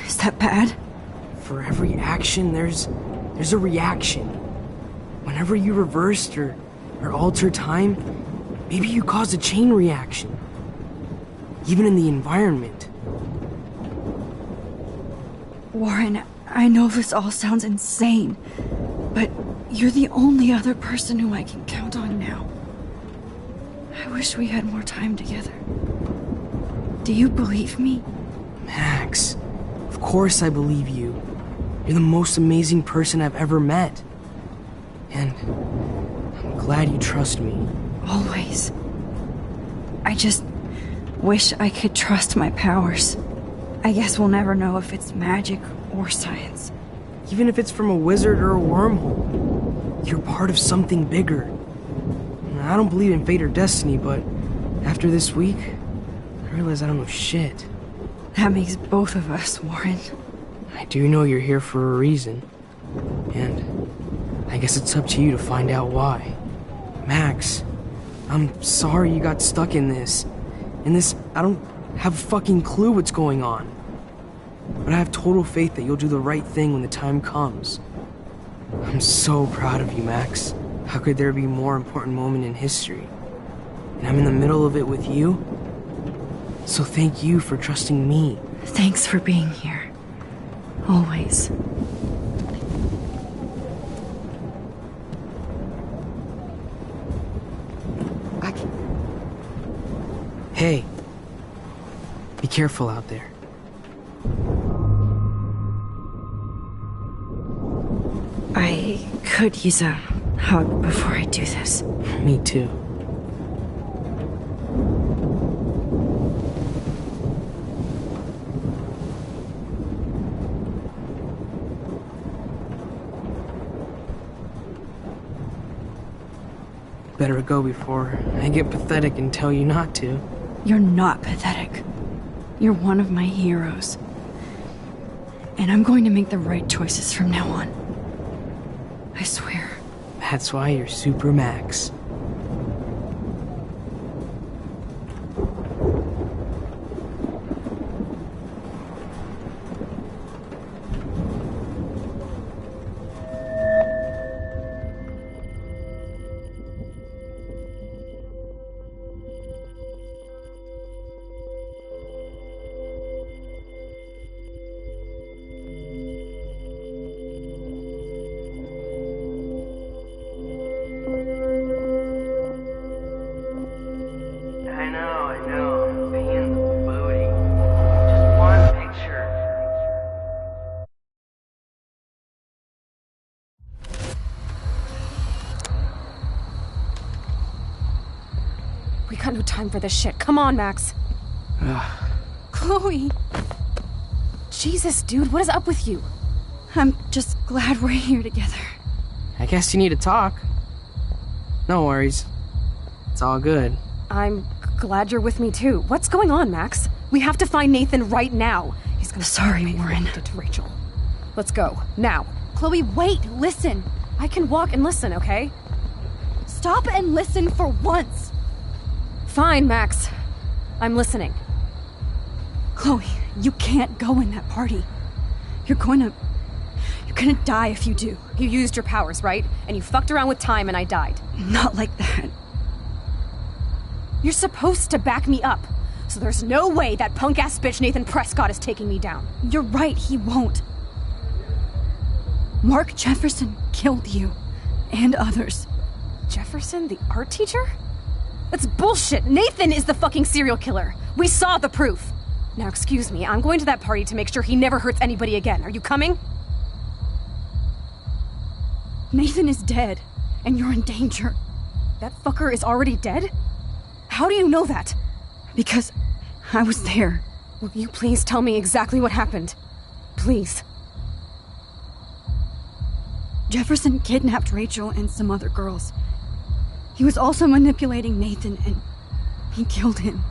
Is that bad? For every action, there's a reaction. Whenever you reversed or altered time, maybe you caused a chain reaction. Even in the environment. Warren, I know this all sounds insane, but you're the only other person who I can count on now. I wish we had more time together. Do you believe me? Max, of course I believe you. You're the most amazing person I've ever met. And I'm glad you trust me. Always. I just wish I could trust my powers. I guess we'll never know if it's magic or science. Even if it's from a wizard or a wormhole, you're part of something bigger. I don't believe in fate or destiny, but after this week, I realize I don't know shit. That makes both of us, Warren. I do know you're here for a reason. And I guess it's up to you to find out why. Max, I'm sorry you got stuck in this. I don't have a fucking clue what's going on. but I have total faith that you'll do the right thing when the time comes. I'm so proud of you, Max. How could there be a more important moment in history? And I'm in the middle of it with you. So thank you for trusting me. Thanks for being here. Always. Hey. Be careful out there. I could use a hug before I do this. Me too. Better go before I get pathetic and tell you not to. You're not pathetic. You're one of my heroes. And I'm going to make the right choices from now on. I swear. That's why you're Super Max. I know. Pain in the booty. Just one picture. We got no time for this shit. Come on, Max. Chloe. Jesus, dude, what is up with you? I'm just glad we're here together. I guess you need to talk. No worries. It's all good. I'm glad you're with me too. What's going on, Max? We have to find Nathan right now. He's gonna Sorry, Warren. Did to Rachel. Let's go now. Chloe, wait. Listen. I can walk and listen, okay? Stop and listen for once. Fine, Max. I'm listening. Chloe, you can't go in that party. You're gonna die if you do. You used your powers, right? And you fucked around with time and I died. Not like that. You're supposed to back me up. So there's no way that punk-ass bitch Nathan Prescott is taking me down. You're right, he won't. Mark Jefferson killed you. And others. Jefferson, the art teacher? That's bullshit. Nathan is the fucking serial killer. We saw the proof. Now, excuse me, I'm going to that party to make sure he never hurts anybody again. Are you coming? Nathan is dead, and you're in danger. That fucker is already dead? How do you know that? Because I was there. Will you please tell me exactly what happened? Please. Jefferson kidnapped Rachel and some other girls. He was also manipulating Nathan, and he killed him.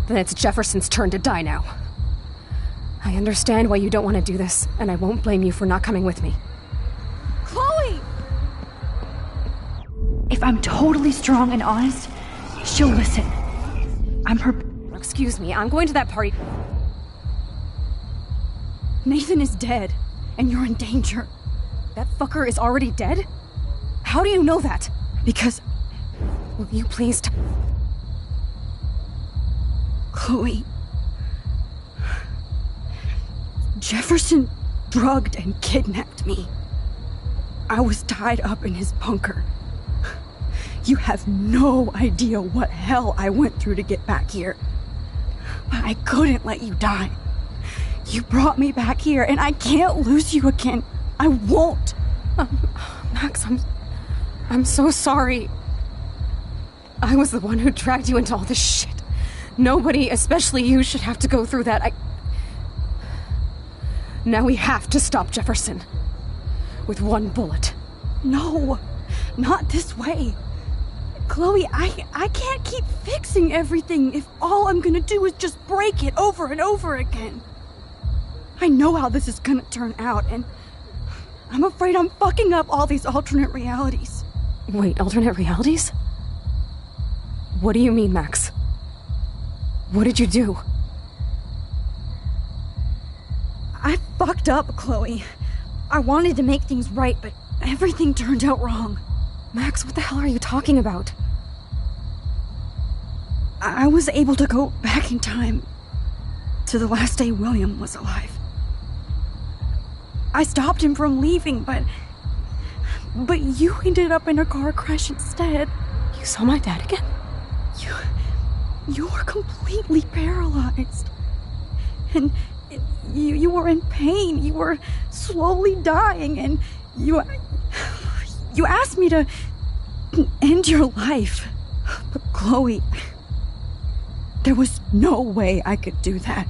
Then it's Jefferson's turn to die now. I understand why you don't want to do this, and I won't blame you for not coming with me. Chloe! If I'm totally strong and honest, she'll listen. I'm her... Excuse me, I'm going to that party. Nathan is dead, and you're in danger. That fucker is already dead? How do you know that? Because... Will you please Chloe... Jefferson drugged and kidnapped me. I was tied up in his bunker. You have no idea what hell I went through to get back here. But I couldn't let you die. You brought me back here, and I can't lose you again. I won't. Max, I'm so sorry. I was the one who dragged you into all this shit. Nobody, especially you, should have to go through that. Now we have to stop Jefferson. With one bullet. No, not this way. Chloe, I can't keep fixing everything if all I'm gonna do is just break it over and over again. I know how this is gonna turn out, and I'm afraid I'm fucking up all these alternate realities. Wait, alternate realities? What do you mean, Max? What did you do? I fucked up, Chloe. I wanted to make things right, but everything turned out wrong. Max, what the hell are you talking about? I was able to go back in time to the last day William was alive. I stopped him from leaving, but you ended up in a car crash instead. You saw my dad again? You were completely paralyzed. And you were in pain. You were slowly dying, and you asked me to end your life. But Chloe, there was no way I could do that.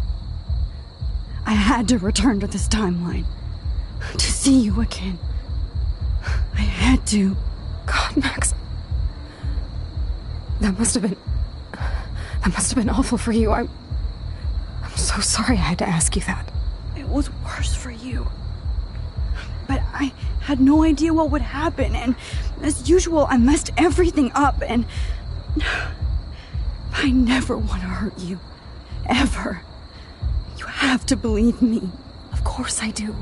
I had to return to this timeline to see you again. I had to. God, Max. That must have been awful for you. I'm so sorry I had to ask you that. It was worse for you. But I had no idea what would happen, and as usual, I messed everything up, and I never want to hurt you. Ever. You have to believe me. Of course I do.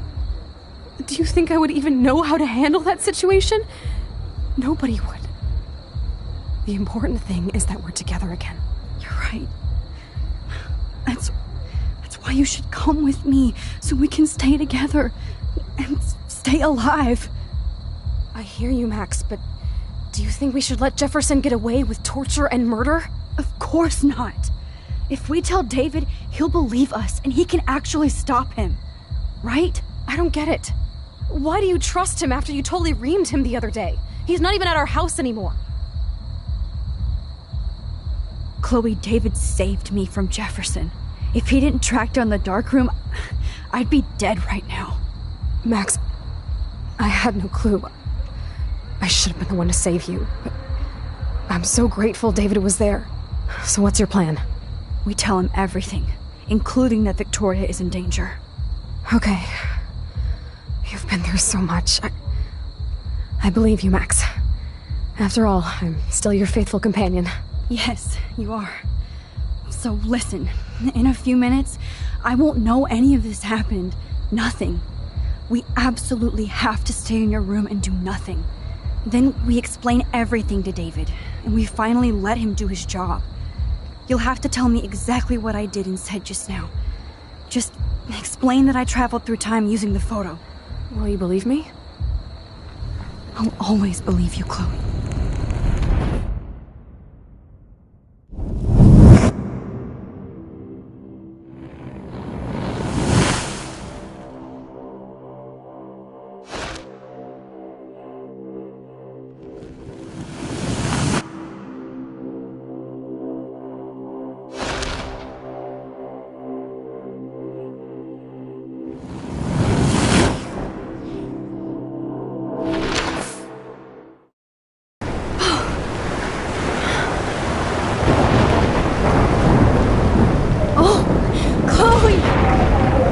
Do you think I would even know how to handle that situation? Nobody would. The important thing is that we're together again. You're right. That's why you should come with me, so we can stay together and stay alive. I hear you, Max, but do you think we should let Jefferson get away with torture and murder? Of course not. If we tell David, he'll believe us, and he can actually stop him. Right? I don't get it. Why do you trust him after you totally reamed him the other day? He's not even at our house anymore. Chloe, David saved me from Jefferson. If he didn't track down the darkroom, I'd be dead right now. Max, I had no clue. I should have been the one to save you. But I'm so grateful David was there. So what's your plan? We tell him everything, including that Victoria is in danger. Okay. You've been through so much. I believe you, Max. After all, I'm still your faithful companion. Yes, you are. So listen, in a few minutes, I won't know any of this happened. Nothing. We absolutely have to stay in your room and do nothing. Then we explain everything to David, and we finally let him do his job. You'll have to tell me exactly what I did and said just now. Just explain that I traveled through time using the photo. Will you believe me? I'll always believe you, Chloe.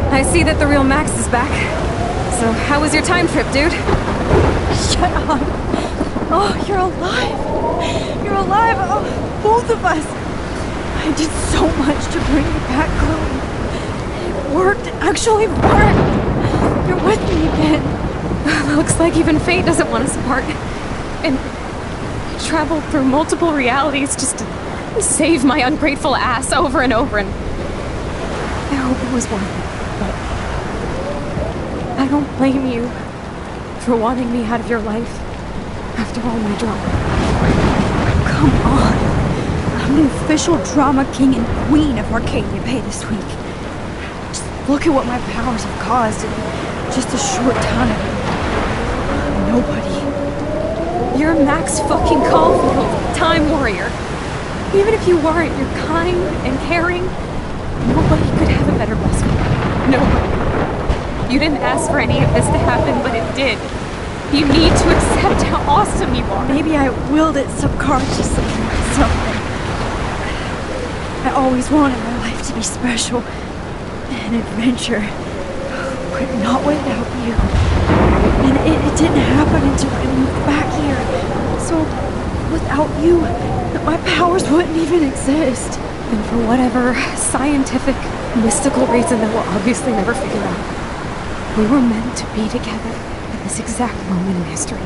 I see that the real Max is back. So, how was your time trip, dude? Shut up. Oh, you're alive. You're alive. Oh, both of us. I did so much to bring you back, Chloe. It worked. It actually worked. You're with me again. Looks like even fate doesn't want us apart. And I traveled through multiple realities just to save my ungrateful ass over and over, and I hope it was worth it. But I don't blame you for wanting me out of your life after all my drama. Come on. I'm the official drama king and queen of Arcadia Bay this week. Just look at what my powers have caused in just a short time. Nobody. You're Max fucking Caulfield, Time Warrior. Even if you weren't, you're kind and caring. Nobody could have a better best friend. Nobody. You didn't ask for any of this to happen, but it did. You need to accept how awesome you are. Maybe I willed it subconsciously to myself. I always wanted my life to be special. An adventure. But not without you. And it didn't happen until I moved back here. So, without you, my powers wouldn't even exist. And for whatever scientific, mystical reason that we'll obviously never figure out, We were meant to be together at this exact moment in history.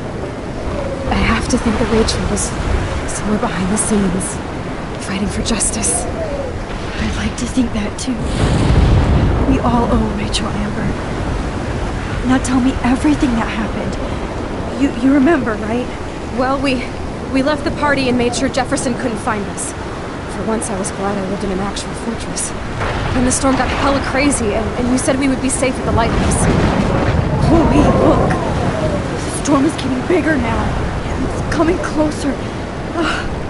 I have to think that Rachel was somewhere behind the scenes, fighting for justice. I'd like to think that too. We all owe Rachel Amber. Now tell me everything that happened. You remember, right? Well, we left the party and made sure Jefferson couldn't find us. For once, I was glad I lived in an actual fortress. Then the storm got hella crazy, and you said we would be safe at the lighthouse. Chloe, look! The storm is getting bigger now. It's coming closer.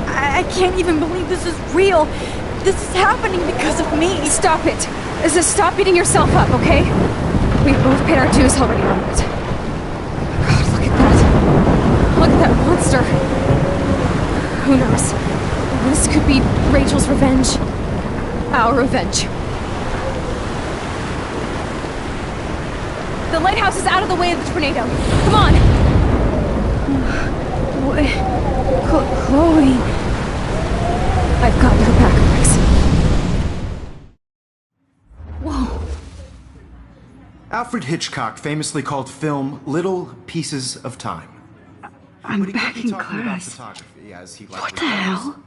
I can't even believe this is real. This is happening because of me. Stop it! Stop beating yourself up, okay? We've both paid our dues already on it. God, look at that. Look at that monster. Who knows? This could be Rachel's revenge. Our revenge. The lighthouse is out of the way of the tornado. Come on! Chloe... I've got your back, Max. Whoa. Alfred Hitchcock famously called film little pieces of time. I'm back in class. What the hell?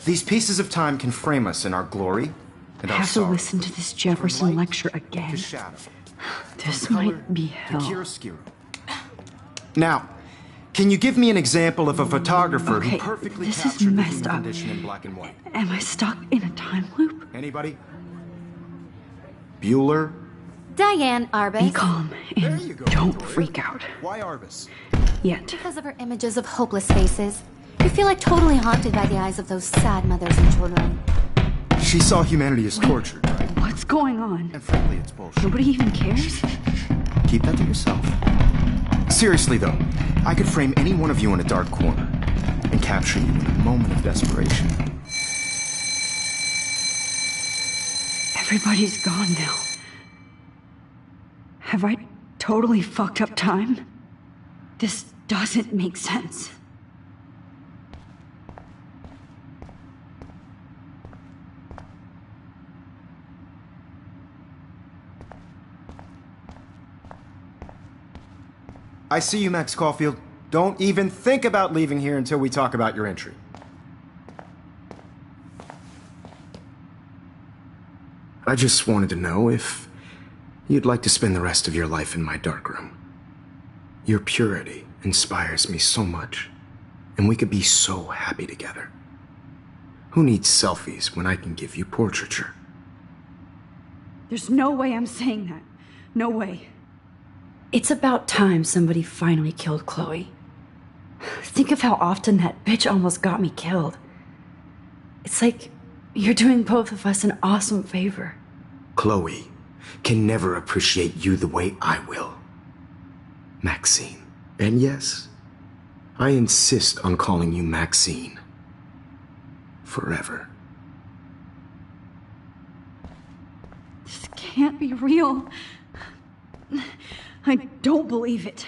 These pieces of time can frame us in our glory and I our have to sorrow. listen to this Jefferson lecture again. This might be hell. Now, can you give me an example of a photographer who Okay, perfectly this is captured the messed human up. condition in black and white? Am I stuck in a time loop? Anybody? Bueller? Diane Arbus. Be calm and don't freak out. Why Arbus? Yet. Because of her images of hopeless faces. You feel like totally haunted by the eyes of those sad mothers and children. She saw humanity as tortured, right? What's going on? And frankly, it's bullshit. Nobody even cares? Keep that to yourself. Seriously, though, I could frame any one of you in a dark corner and capture you in a moment of desperation. Everybody's gone now. Have I totally fucked up time? This doesn't make sense. I see you, Max Caulfield. Don't even think about leaving here until we talk about your entry. I just wanted to know if you'd like to spend the rest of your life in my darkroom. Your purity inspires me so much, and we could be so happy together. Who needs selfies when I can give you portraiture? There's no way I'm saying that. No way. It's about time somebody finally killed Chloe. Think of how often that bitch almost got me killed. It's like you're doing both of us an awesome favor. Chloe can never appreciate you the way I will. Maxine. And yes, I insist on calling you Maxine. Forever. This can't be real. I don't believe it.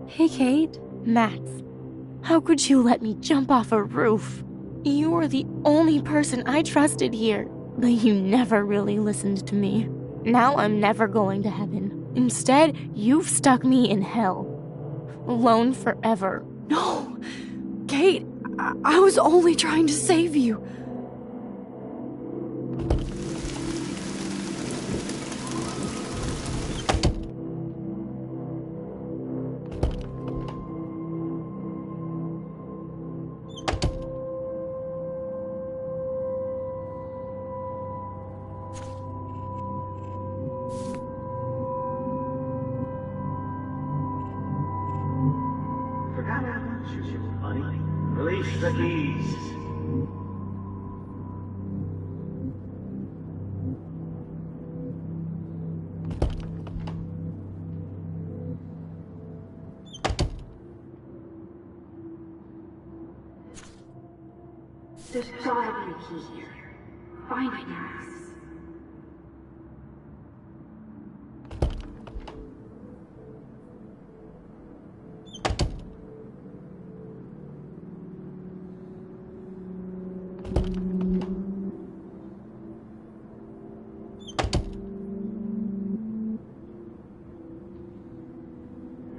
Hey, Kate. Max. How could you let me jump off a roof? You were the only person I trusted here, but you never really listened to me. Now I'm never going to heaven. Instead, you've stuck me in hell. Alone forever. No! Kate, I was only trying to save you. Release the keys. There's gotta be a key here. Find it, Max.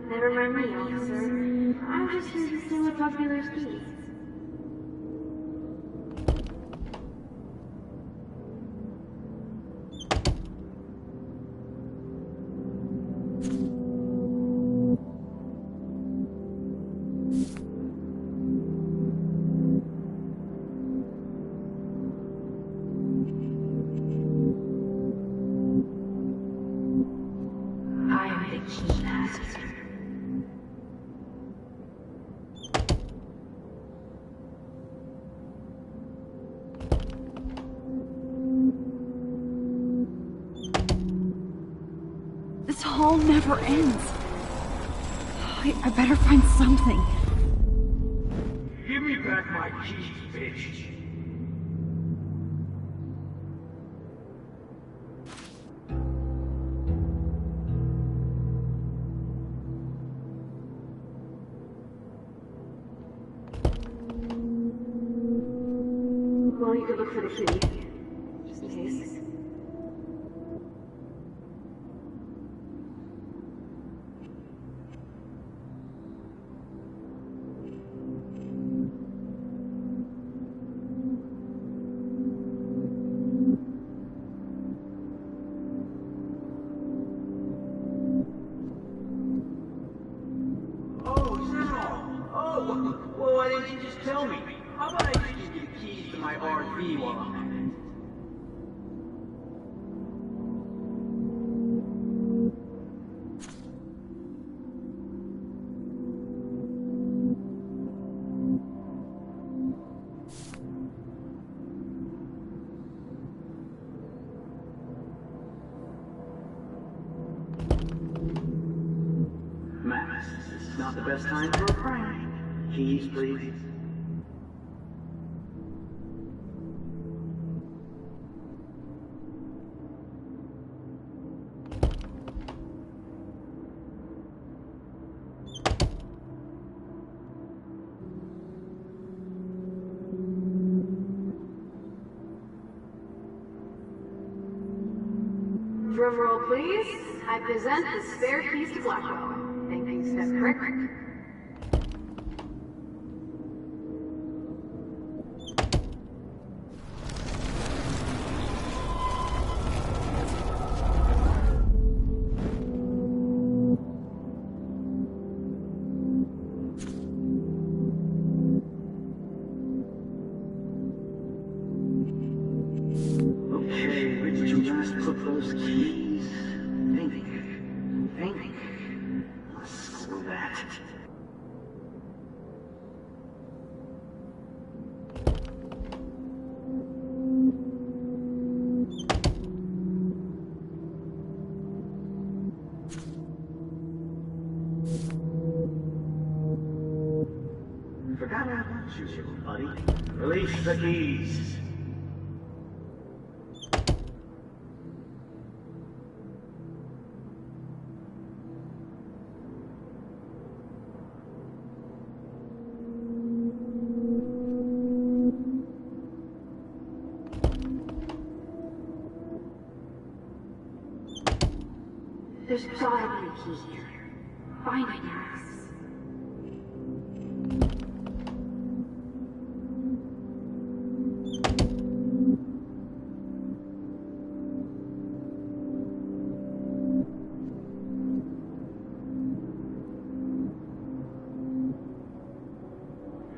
Never mind me, officer. I'm just here to steal a popular keys. I am the key master. This hall never ends. I better find something. Give me back my keys, bitch. Well, you could look for the key. Just in case. Oh, is that all? Oh, well, why didn't you just tell me? How about I just give you the keys to my RV while I'm at it? Max, this is not the best time for a prank. Keys, please. Drum roll, please. I present the spare keys to Blackwell. Thinking step correct. Okay, where did you last put those keys? Think. Screw that. Forgot I want you, little buddy. Release the keys. There's gotta be a key here. Find it, Max.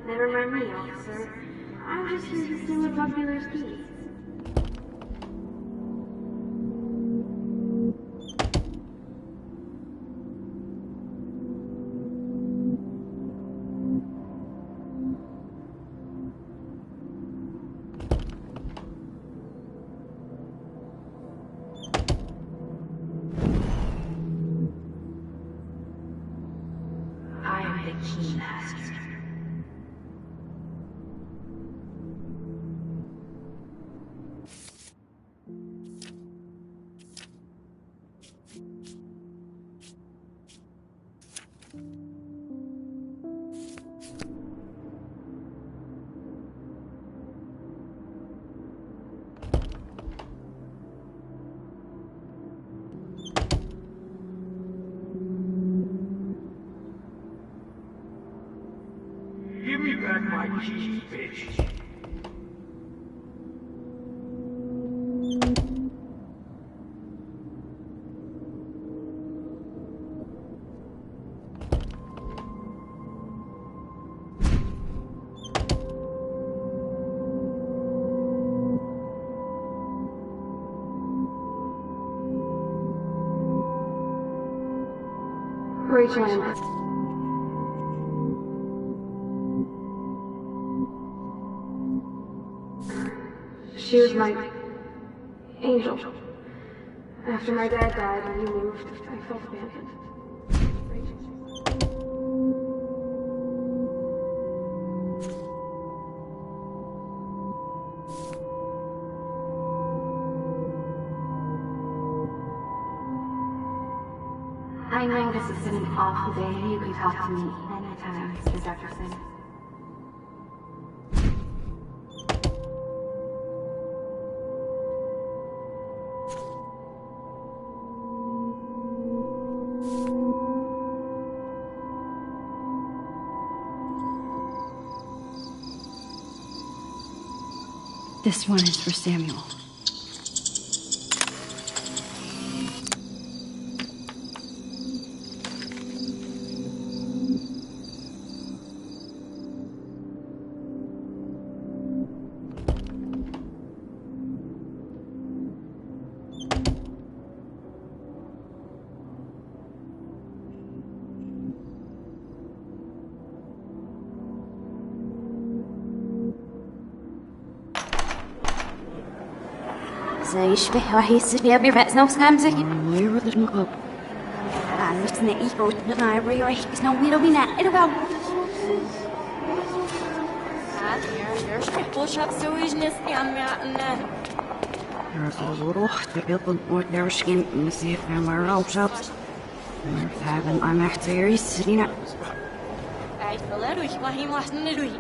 Never mind me, officer. I'm just here to steal a popular keys. I am the key master. me back my keys, bitch. Rachel. She was my angel. After my dad died and you moved, I felt abandoned. I know this has been an awful day. You can talk to me anytime, Mr. Jefferson. This one is for Samuel. يشبه وحيس في أبي رأس نفس همزة ويرد المقاب أنا نفسنا إيكو تبغى أبري وحيس نو ميرو بينا إلو روح تبيض ودرشين مسيح مرة وشابس مرتابا أنا احتيري سرينا أي فلروي وهي محسن روي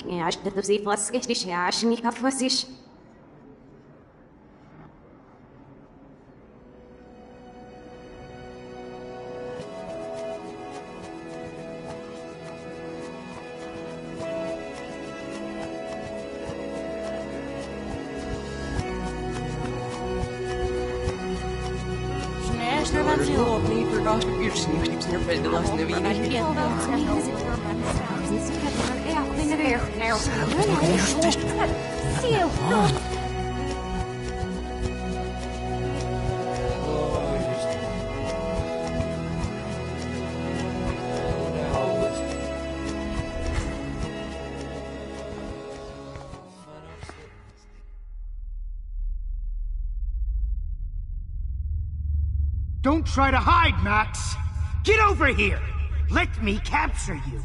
يعني عشت تبزيف واسكتش عشان يكفوسيش Don't try to hide, Max! Get over here! Let me capture you!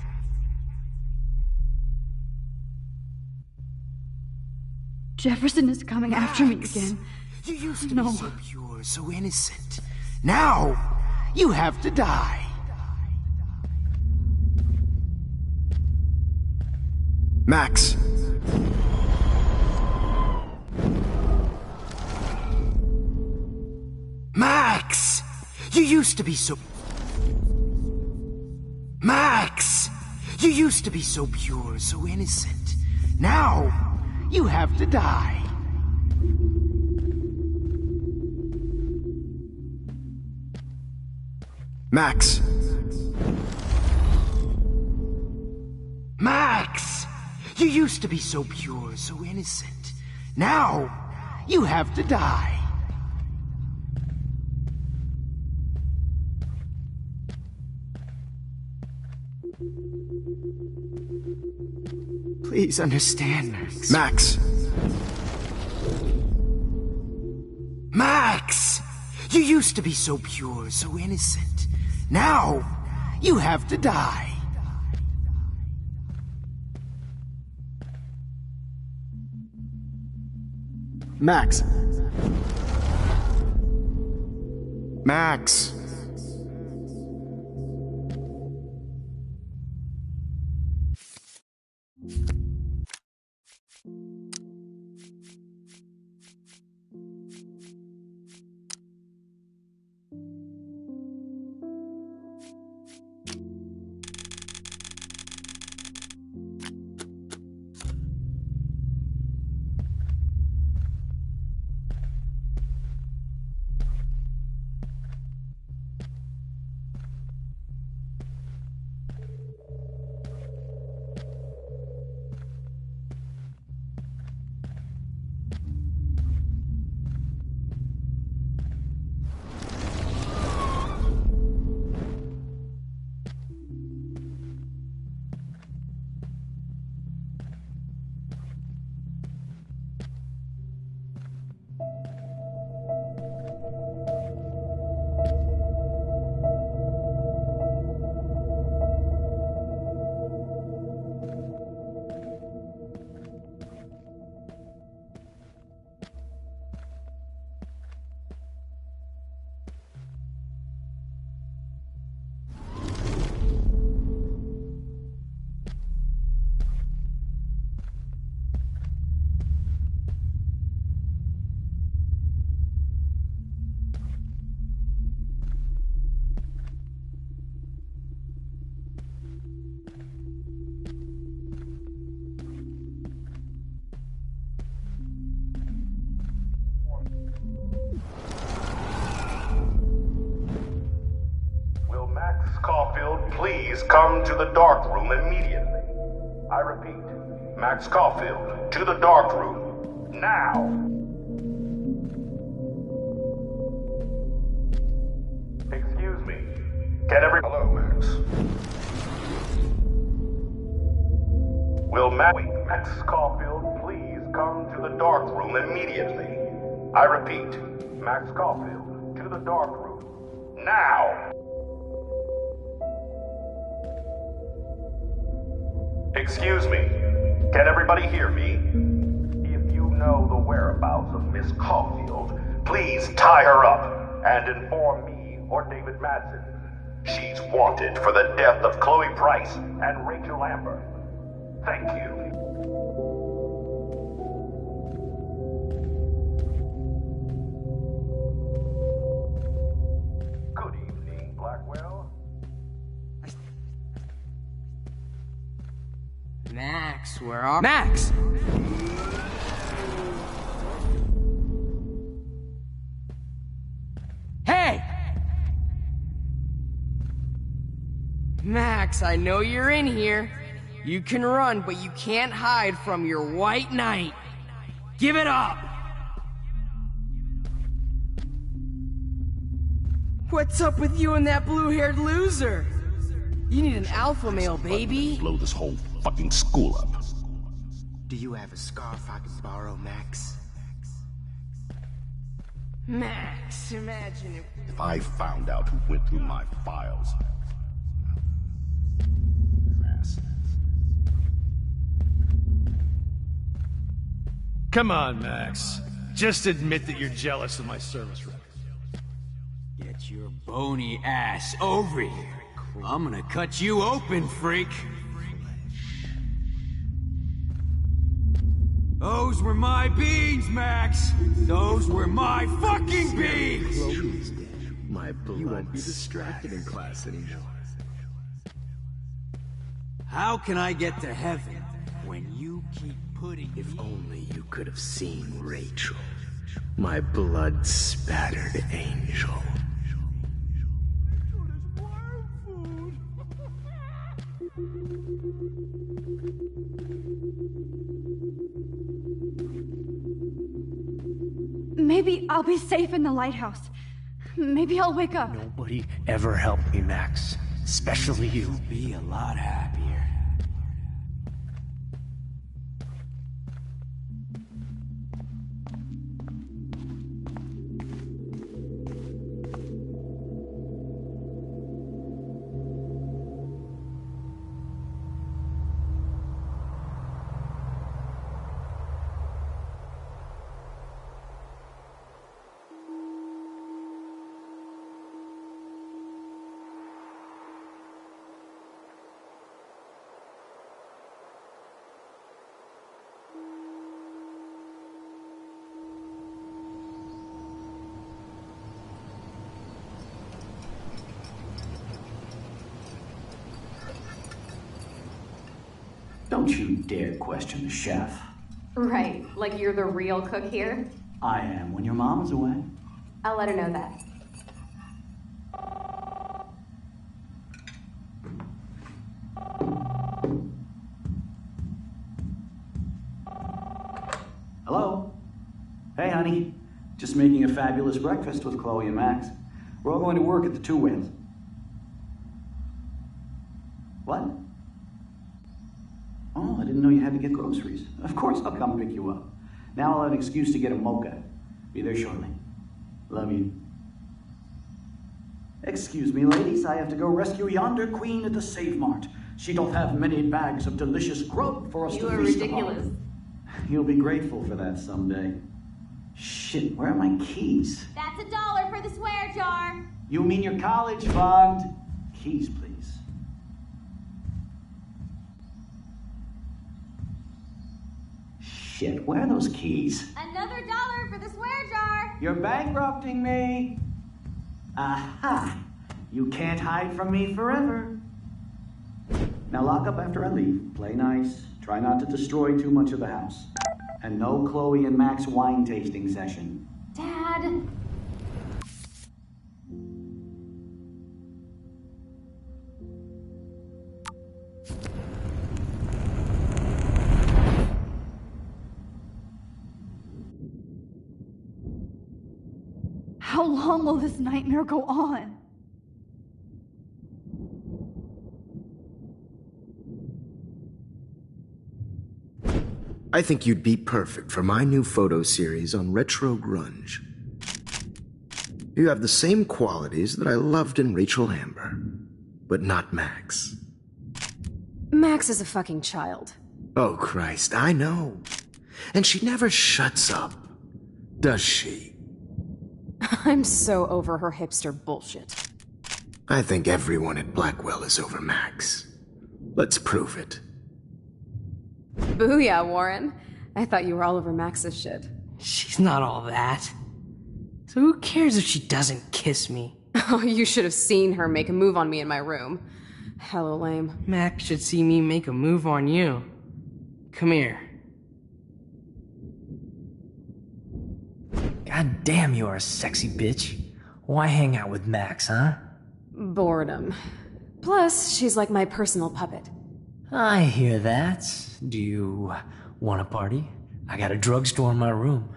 Jefferson is coming after me again. You used to be so pure, so innocent. Now, you have to die. Max. Max! You used to be so... Max! You used to be so pure, so innocent. Now, you have to die. Max. Max! You used to be so pure, so innocent. Now, you have to die. Please understand, Max. Max! You used to be so pure, so innocent. Now, you have to die. Max. Max. please come to the dark room immediately. I repeat, Max Caulfield, to the dark room, now! Excuse me, can Hello, Max. Will Max Caulfield please come to the dark room immediately? I repeat, Max Caulfield, to the dark room, now! Excuse me, can everybody hear me? If you know the whereabouts of Miss Caulfield, please tie her up and inform me or David Madsen. She's wanted for the death of Chloe Price and Rachel Amber. Thank you. Good evening, Blackwell. Max, where are... Max! Hey! Max, I know you're in here. You can run, but you can't hide from your white knight. Give it up! What's up with you and that blue-haired loser? You need an alpha male, baby. Blow this whole fucking school up. Do you have a scarf I can borrow, Max? Max, imagine If I found out who went through my files... Come on, Max. Just admit that you're jealous of my service record. Get your bony ass over here. I'm gonna cut you open, freak. Those were my beans, Max. Those were my fucking beans. Chloe's dead. My blood. You won't be distracted in class anymore. How can I get to heaven when you keep putting... If only you could have seen Rachel. My blood-spattered angel. Maybe I'll be safe in the lighthouse. Maybe I'll wake up. Nobody ever helped me, Max. Especially you. You'll be a lot happier. Don't you dare question the chef. Right, like you're the real cook here? I am when your mom is away. I'll let her know that. Hello? Hey, honey. Just making a fabulous breakfast with Chloe and Max. We're all going to work at the Two Whales. What? Oh, I didn't know you had to get groceries. Of course I'll come pick you up. Now I'll have an excuse to get a mocha. Be there shortly. Love you. Excuse me, ladies. I have to go rescue yonder queen at the Save Mart. She doth have many bags of delicious grub for us to feast upon. You are ridiculous. You'll be grateful for that someday. Shit, where are my keys? That's $1 for the swear jar. You mean your college fund? Keys, please. Shit, where are those keys? Another $1 for the swear jar. You're bankrupting me. Aha! You can't hide from me forever. Now lock up after I leave. Play nice. Try not to destroy too much of the house. And no Chloe and Max wine tasting session. Dad. How long will this nightmare go on? I think you'd be perfect for my new photo series on retro grunge. You have the same qualities that I loved in Rachel Amber, but not Max. Max is a fucking child. Oh, Christ, I know. And she never shuts up, does she? I'm so over her hipster bullshit. I think everyone at Blackwell is over Max. Let's prove it. Booyah, Warren. I thought you were all over Max's shit. She's not all that. So who cares if she doesn't kiss me? Oh, you should have seen her make a move on me in my room. Hello, lame. Max should see me make a move on you. Come here. God damn, you're a sexy bitch. Why hang out with Max, huh? Boredom. Plus, she's like my personal puppet. I hear that. Do you want a party? I got a drugstore in my room.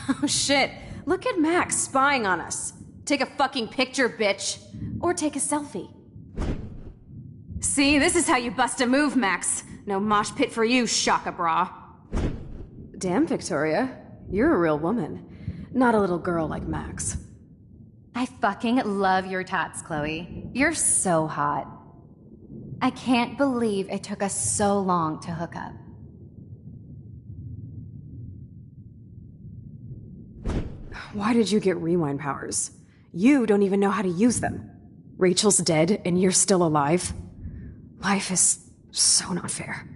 Oh shit, look at Max spying on us. Take a fucking picture, bitch. Or take a selfie. See, this is how you bust a move, Max. No mosh pit for you, Shaka Bra. Damn, Victoria. You're a real woman. Not a little girl like Max. I fucking love your tats, Chloe. You're so hot. I can't believe it took us so long to hook up. Why did you get rewind powers? You don't even know how to use them. Rachel's dead and you're still alive. Life is so not fair.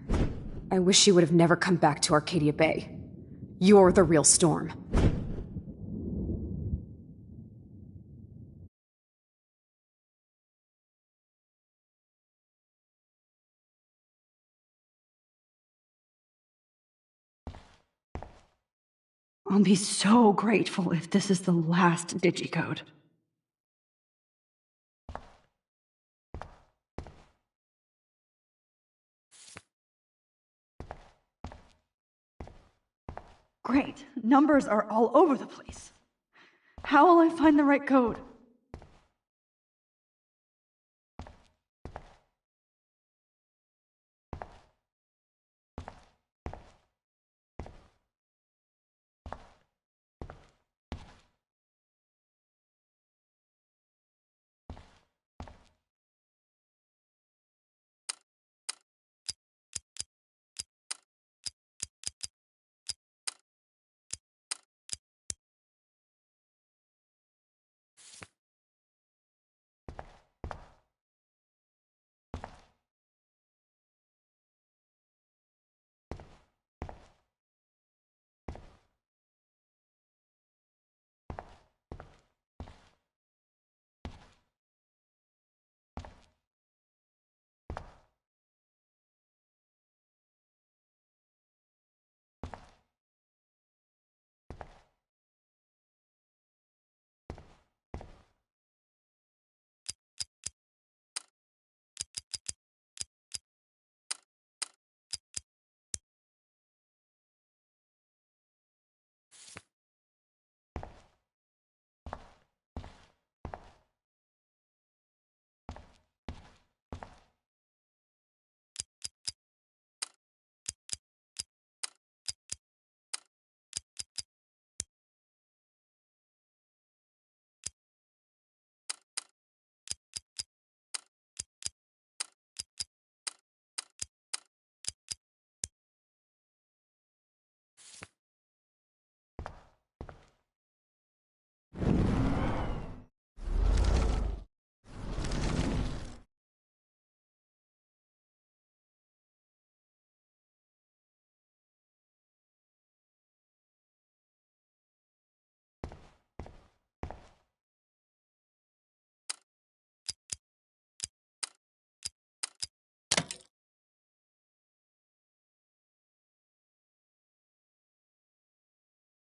I wish she would have never come back to Arcadia Bay. You're the real Storm. I'll be so grateful if this is the last digicode. Great. Numbers are all over the place. How will I find the right code?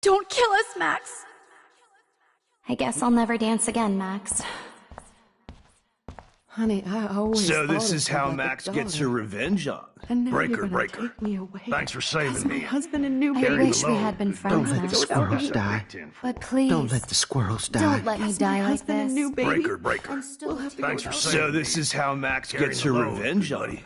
Don't kill us, Max! I guess I'll never dance again, Max. Honey, I always So thought this of is her how like a Max gets daughter. her revenge on. And now you're Breaker, gonna breaker. take me away. Thanks for saving As my me. husband and new I baby. wish we had been friends, Don't let the Max. squirrels die. But please, Don't let the squirrels die. don't let me As my die like husband and this. new baby. Breaker, breaker. We'll have to Thanks go for without- saving me. So this is how Max gets her revenge on.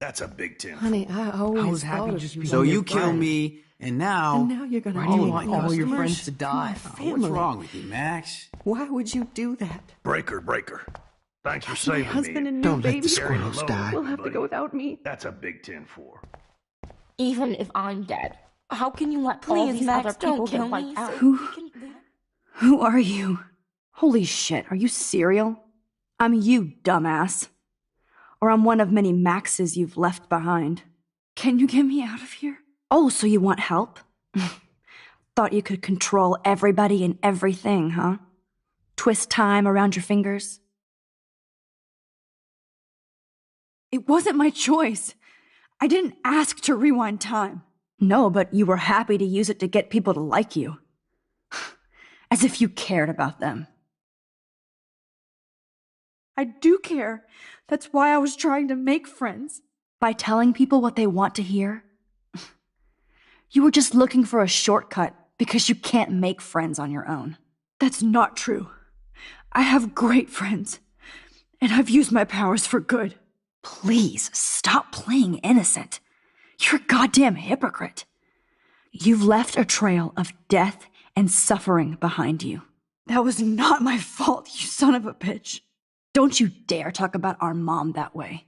That's a big tin. Honey, I always was happy thought of just you. being So like you a kill friend. me, and now... And now you're gonna Why do you take want my all your customers, friends to die? my family. What's wrong with you, Max? Why would you do that? Breaker, breaker. Thanks for As my saving husband me. and new Don't let baby. the squirrels die. We'll have to go without me. That's a big 10-4. Even if I'm dead, how can you let all Please, these Max, other people don't get kill wiped me. out? Who are you? Holy shit, are you serial? I'm you, dumbass. Or I'm one of many Maxes you've left behind. Can you get me out of here? Oh, so you want help? Thought you could control everybody and everything, huh? Twist time around your fingers? It wasn't my choice. I didn't ask to rewind time. No, but you were happy to use it to get people to like you. As if you cared about them. I do care. That's why I was trying to make friends. By telling people what they want to hear? You were just looking for a shortcut because you can't make friends on your own. That's not true. I have great friends, and I've used my powers for good. Please, stop playing innocent. You're a goddamn hypocrite. You've left a trail of death and suffering behind you. That was not my fault, you son of a bitch. Don't you dare talk about our mom that way.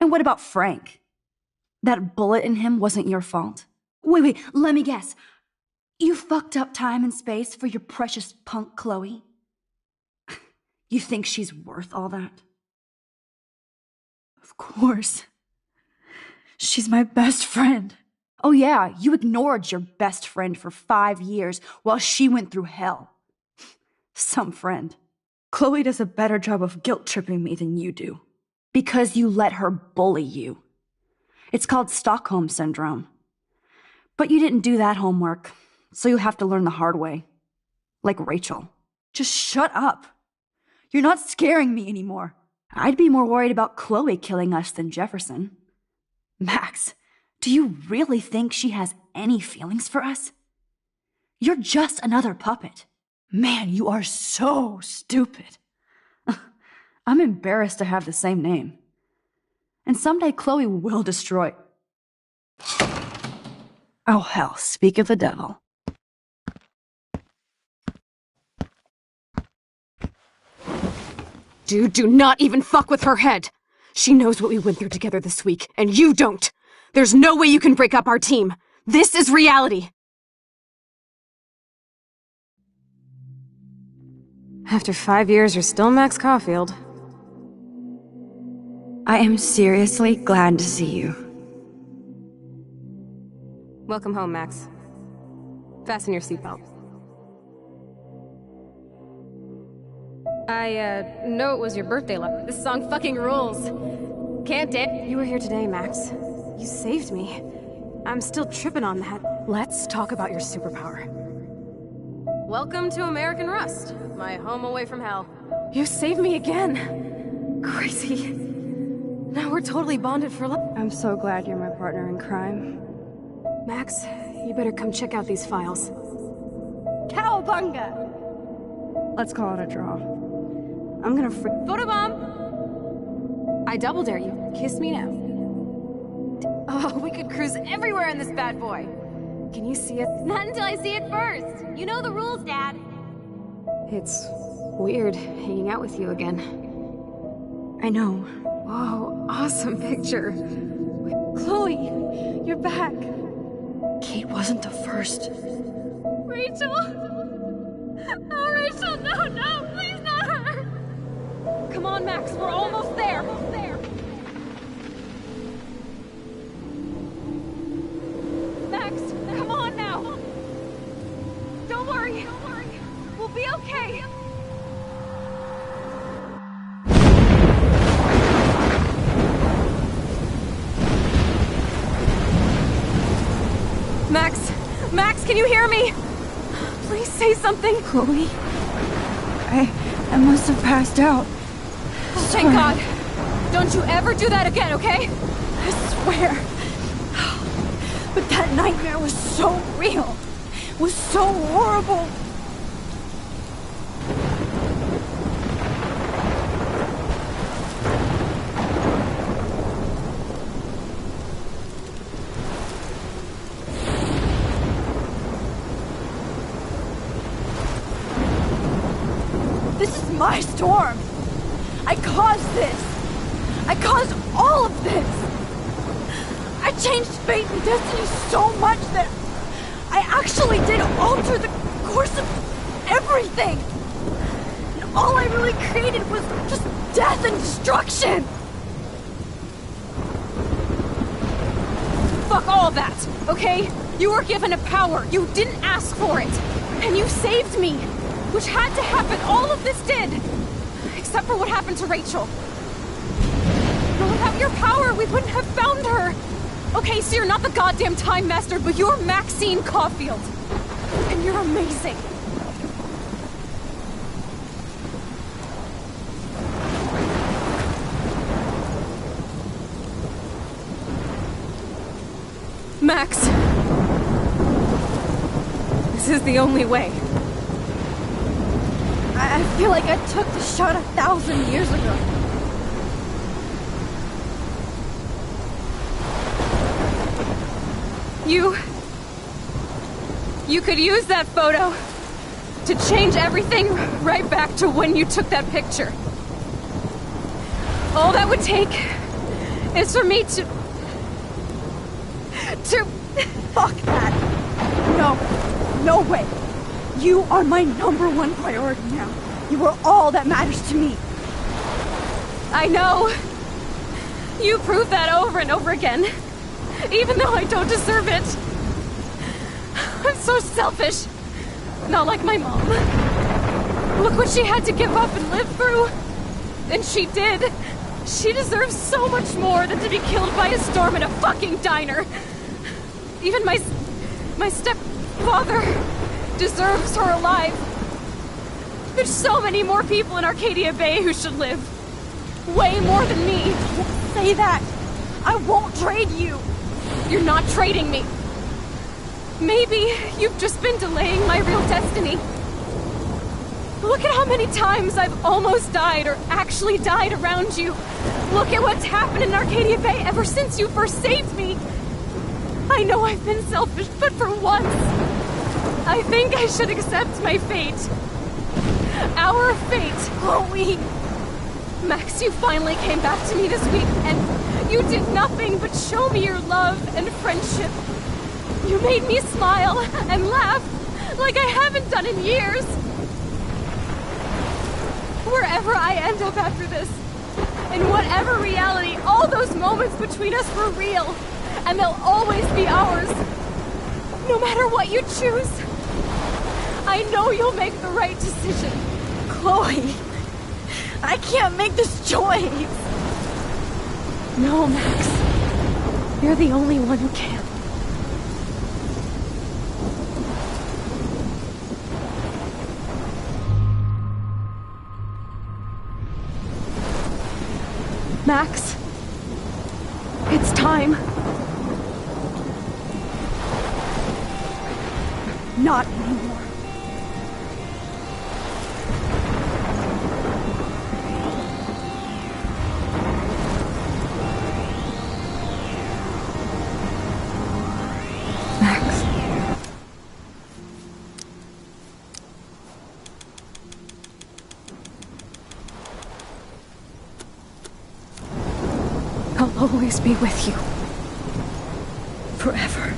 And what about Frank? That bullet in him wasn't your fault. Wait, let me guess. You fucked up time and space for your precious punk Chloe? You think she's worth all that? Of course. She's my best friend. Oh yeah, you ignored your best friend for 5 years while she went through hell. Some friend. Chloe does a better job of guilt-tripping me than you do. Because you let her bully you. It's called Stockholm Syndrome. But you didn't do that homework, so you'll have to learn the hard way. Like Rachel. Just shut up. You're not scaring me anymore. I'd be more worried about Chloe killing us than Jefferson. Max, do you really think she has any feelings for us? You're just another puppet. Man, you are so stupid. I'm embarrassed to have the same name. And someday Chloe will destroy... Oh hell, speak of the devil. Dude, do not even fuck with her head. She knows what we went through together this week, and you don't. There's no way you can break up our team. This is reality. After 5 years, you're still Max Caulfield. I am seriously glad to see you. Welcome home, Max. Fasten your seatbelt. I know it was your birthday last. This song fucking rules. Can't dance. You were here today, Max. You saved me. I'm still tripping on that. Let's talk about your superpower. Welcome to American Rust, my home away from hell. You saved me again. Crazy. Now we're totally bonded for life. I'm so glad you're my partner in crime. Max, you better come check out these files. Cowabunga! Let's call it a draw. I'm gonna Photobomb! I double dare you. Kiss me now. Oh, we could cruise everywhere in this bad boy. Can you see it? Not until I see it first. You know the rules, Dad. It's weird hanging out with you again. I know. Whoa, awesome picture. Chloe, you're back. Kate wasn't the first. Rachel? Oh, Rachel, no, please not her. Come on, Max, we're almost there. Max, come on now. Don't worry. We'll be okay. Max, can you hear me? Please say something. Chloe? I must have passed out. Thank God. Don't you ever do that again, okay? I swear. But that nightmare was so real. Was so horrible. This is my storm. I caused this. I caused all of this. I changed fate and destiny so much that I actually did alter the course of everything. And all I really created was just death and destruction. Fuck all that, okay? You were given a power. You didn't ask for it. And you saved me. Which had to happen. All of this did. Except for what happened to Rachel. But without your power, we wouldn't have found her. Okay, so you're not the goddamn Time Master, but you're Maxine Caulfield. And you're amazing. Max. This is the only way. I feel like I took the shot 1,000 years ago. You could use that photo to change everything right back to when you took that picture. All that would take is for me to... Fuck that. No way. You are my #1 priority now. You are all that matters to me. I know. You prove that over and over again. Even though I don't deserve it. I'm so selfish. Not like my mom. Look what she had to give up and live through. And she did. She deserves so much more than to be killed by a storm in a fucking diner. Even my stepfather deserves her alive. There's so many more people in Arcadia Bay who should live. Way more than me. Don't say that. I won't trade you. You're not trading me. Maybe you've just been delaying my real destiny. Look at how many times I've almost died or actually died around you. Look at what's happened in Arcadia Bay ever since you first saved me. I know I've been selfish, but for once, I think I should accept my fate. Our fate. Chloe! Max, you finally came back to me this week, and you did nothing but show me your love and friendship. You made me smile and laugh like I haven't done in years. Wherever I end up after this, in whatever reality, all those moments between us were real, and they'll always be ours. No matter what you choose, I know you'll make the right decision. Chloe, I can't make this choice. No, Max. You're the only one who can. Max, it's time. Not anymore. Max. I'll always be with you. Forever.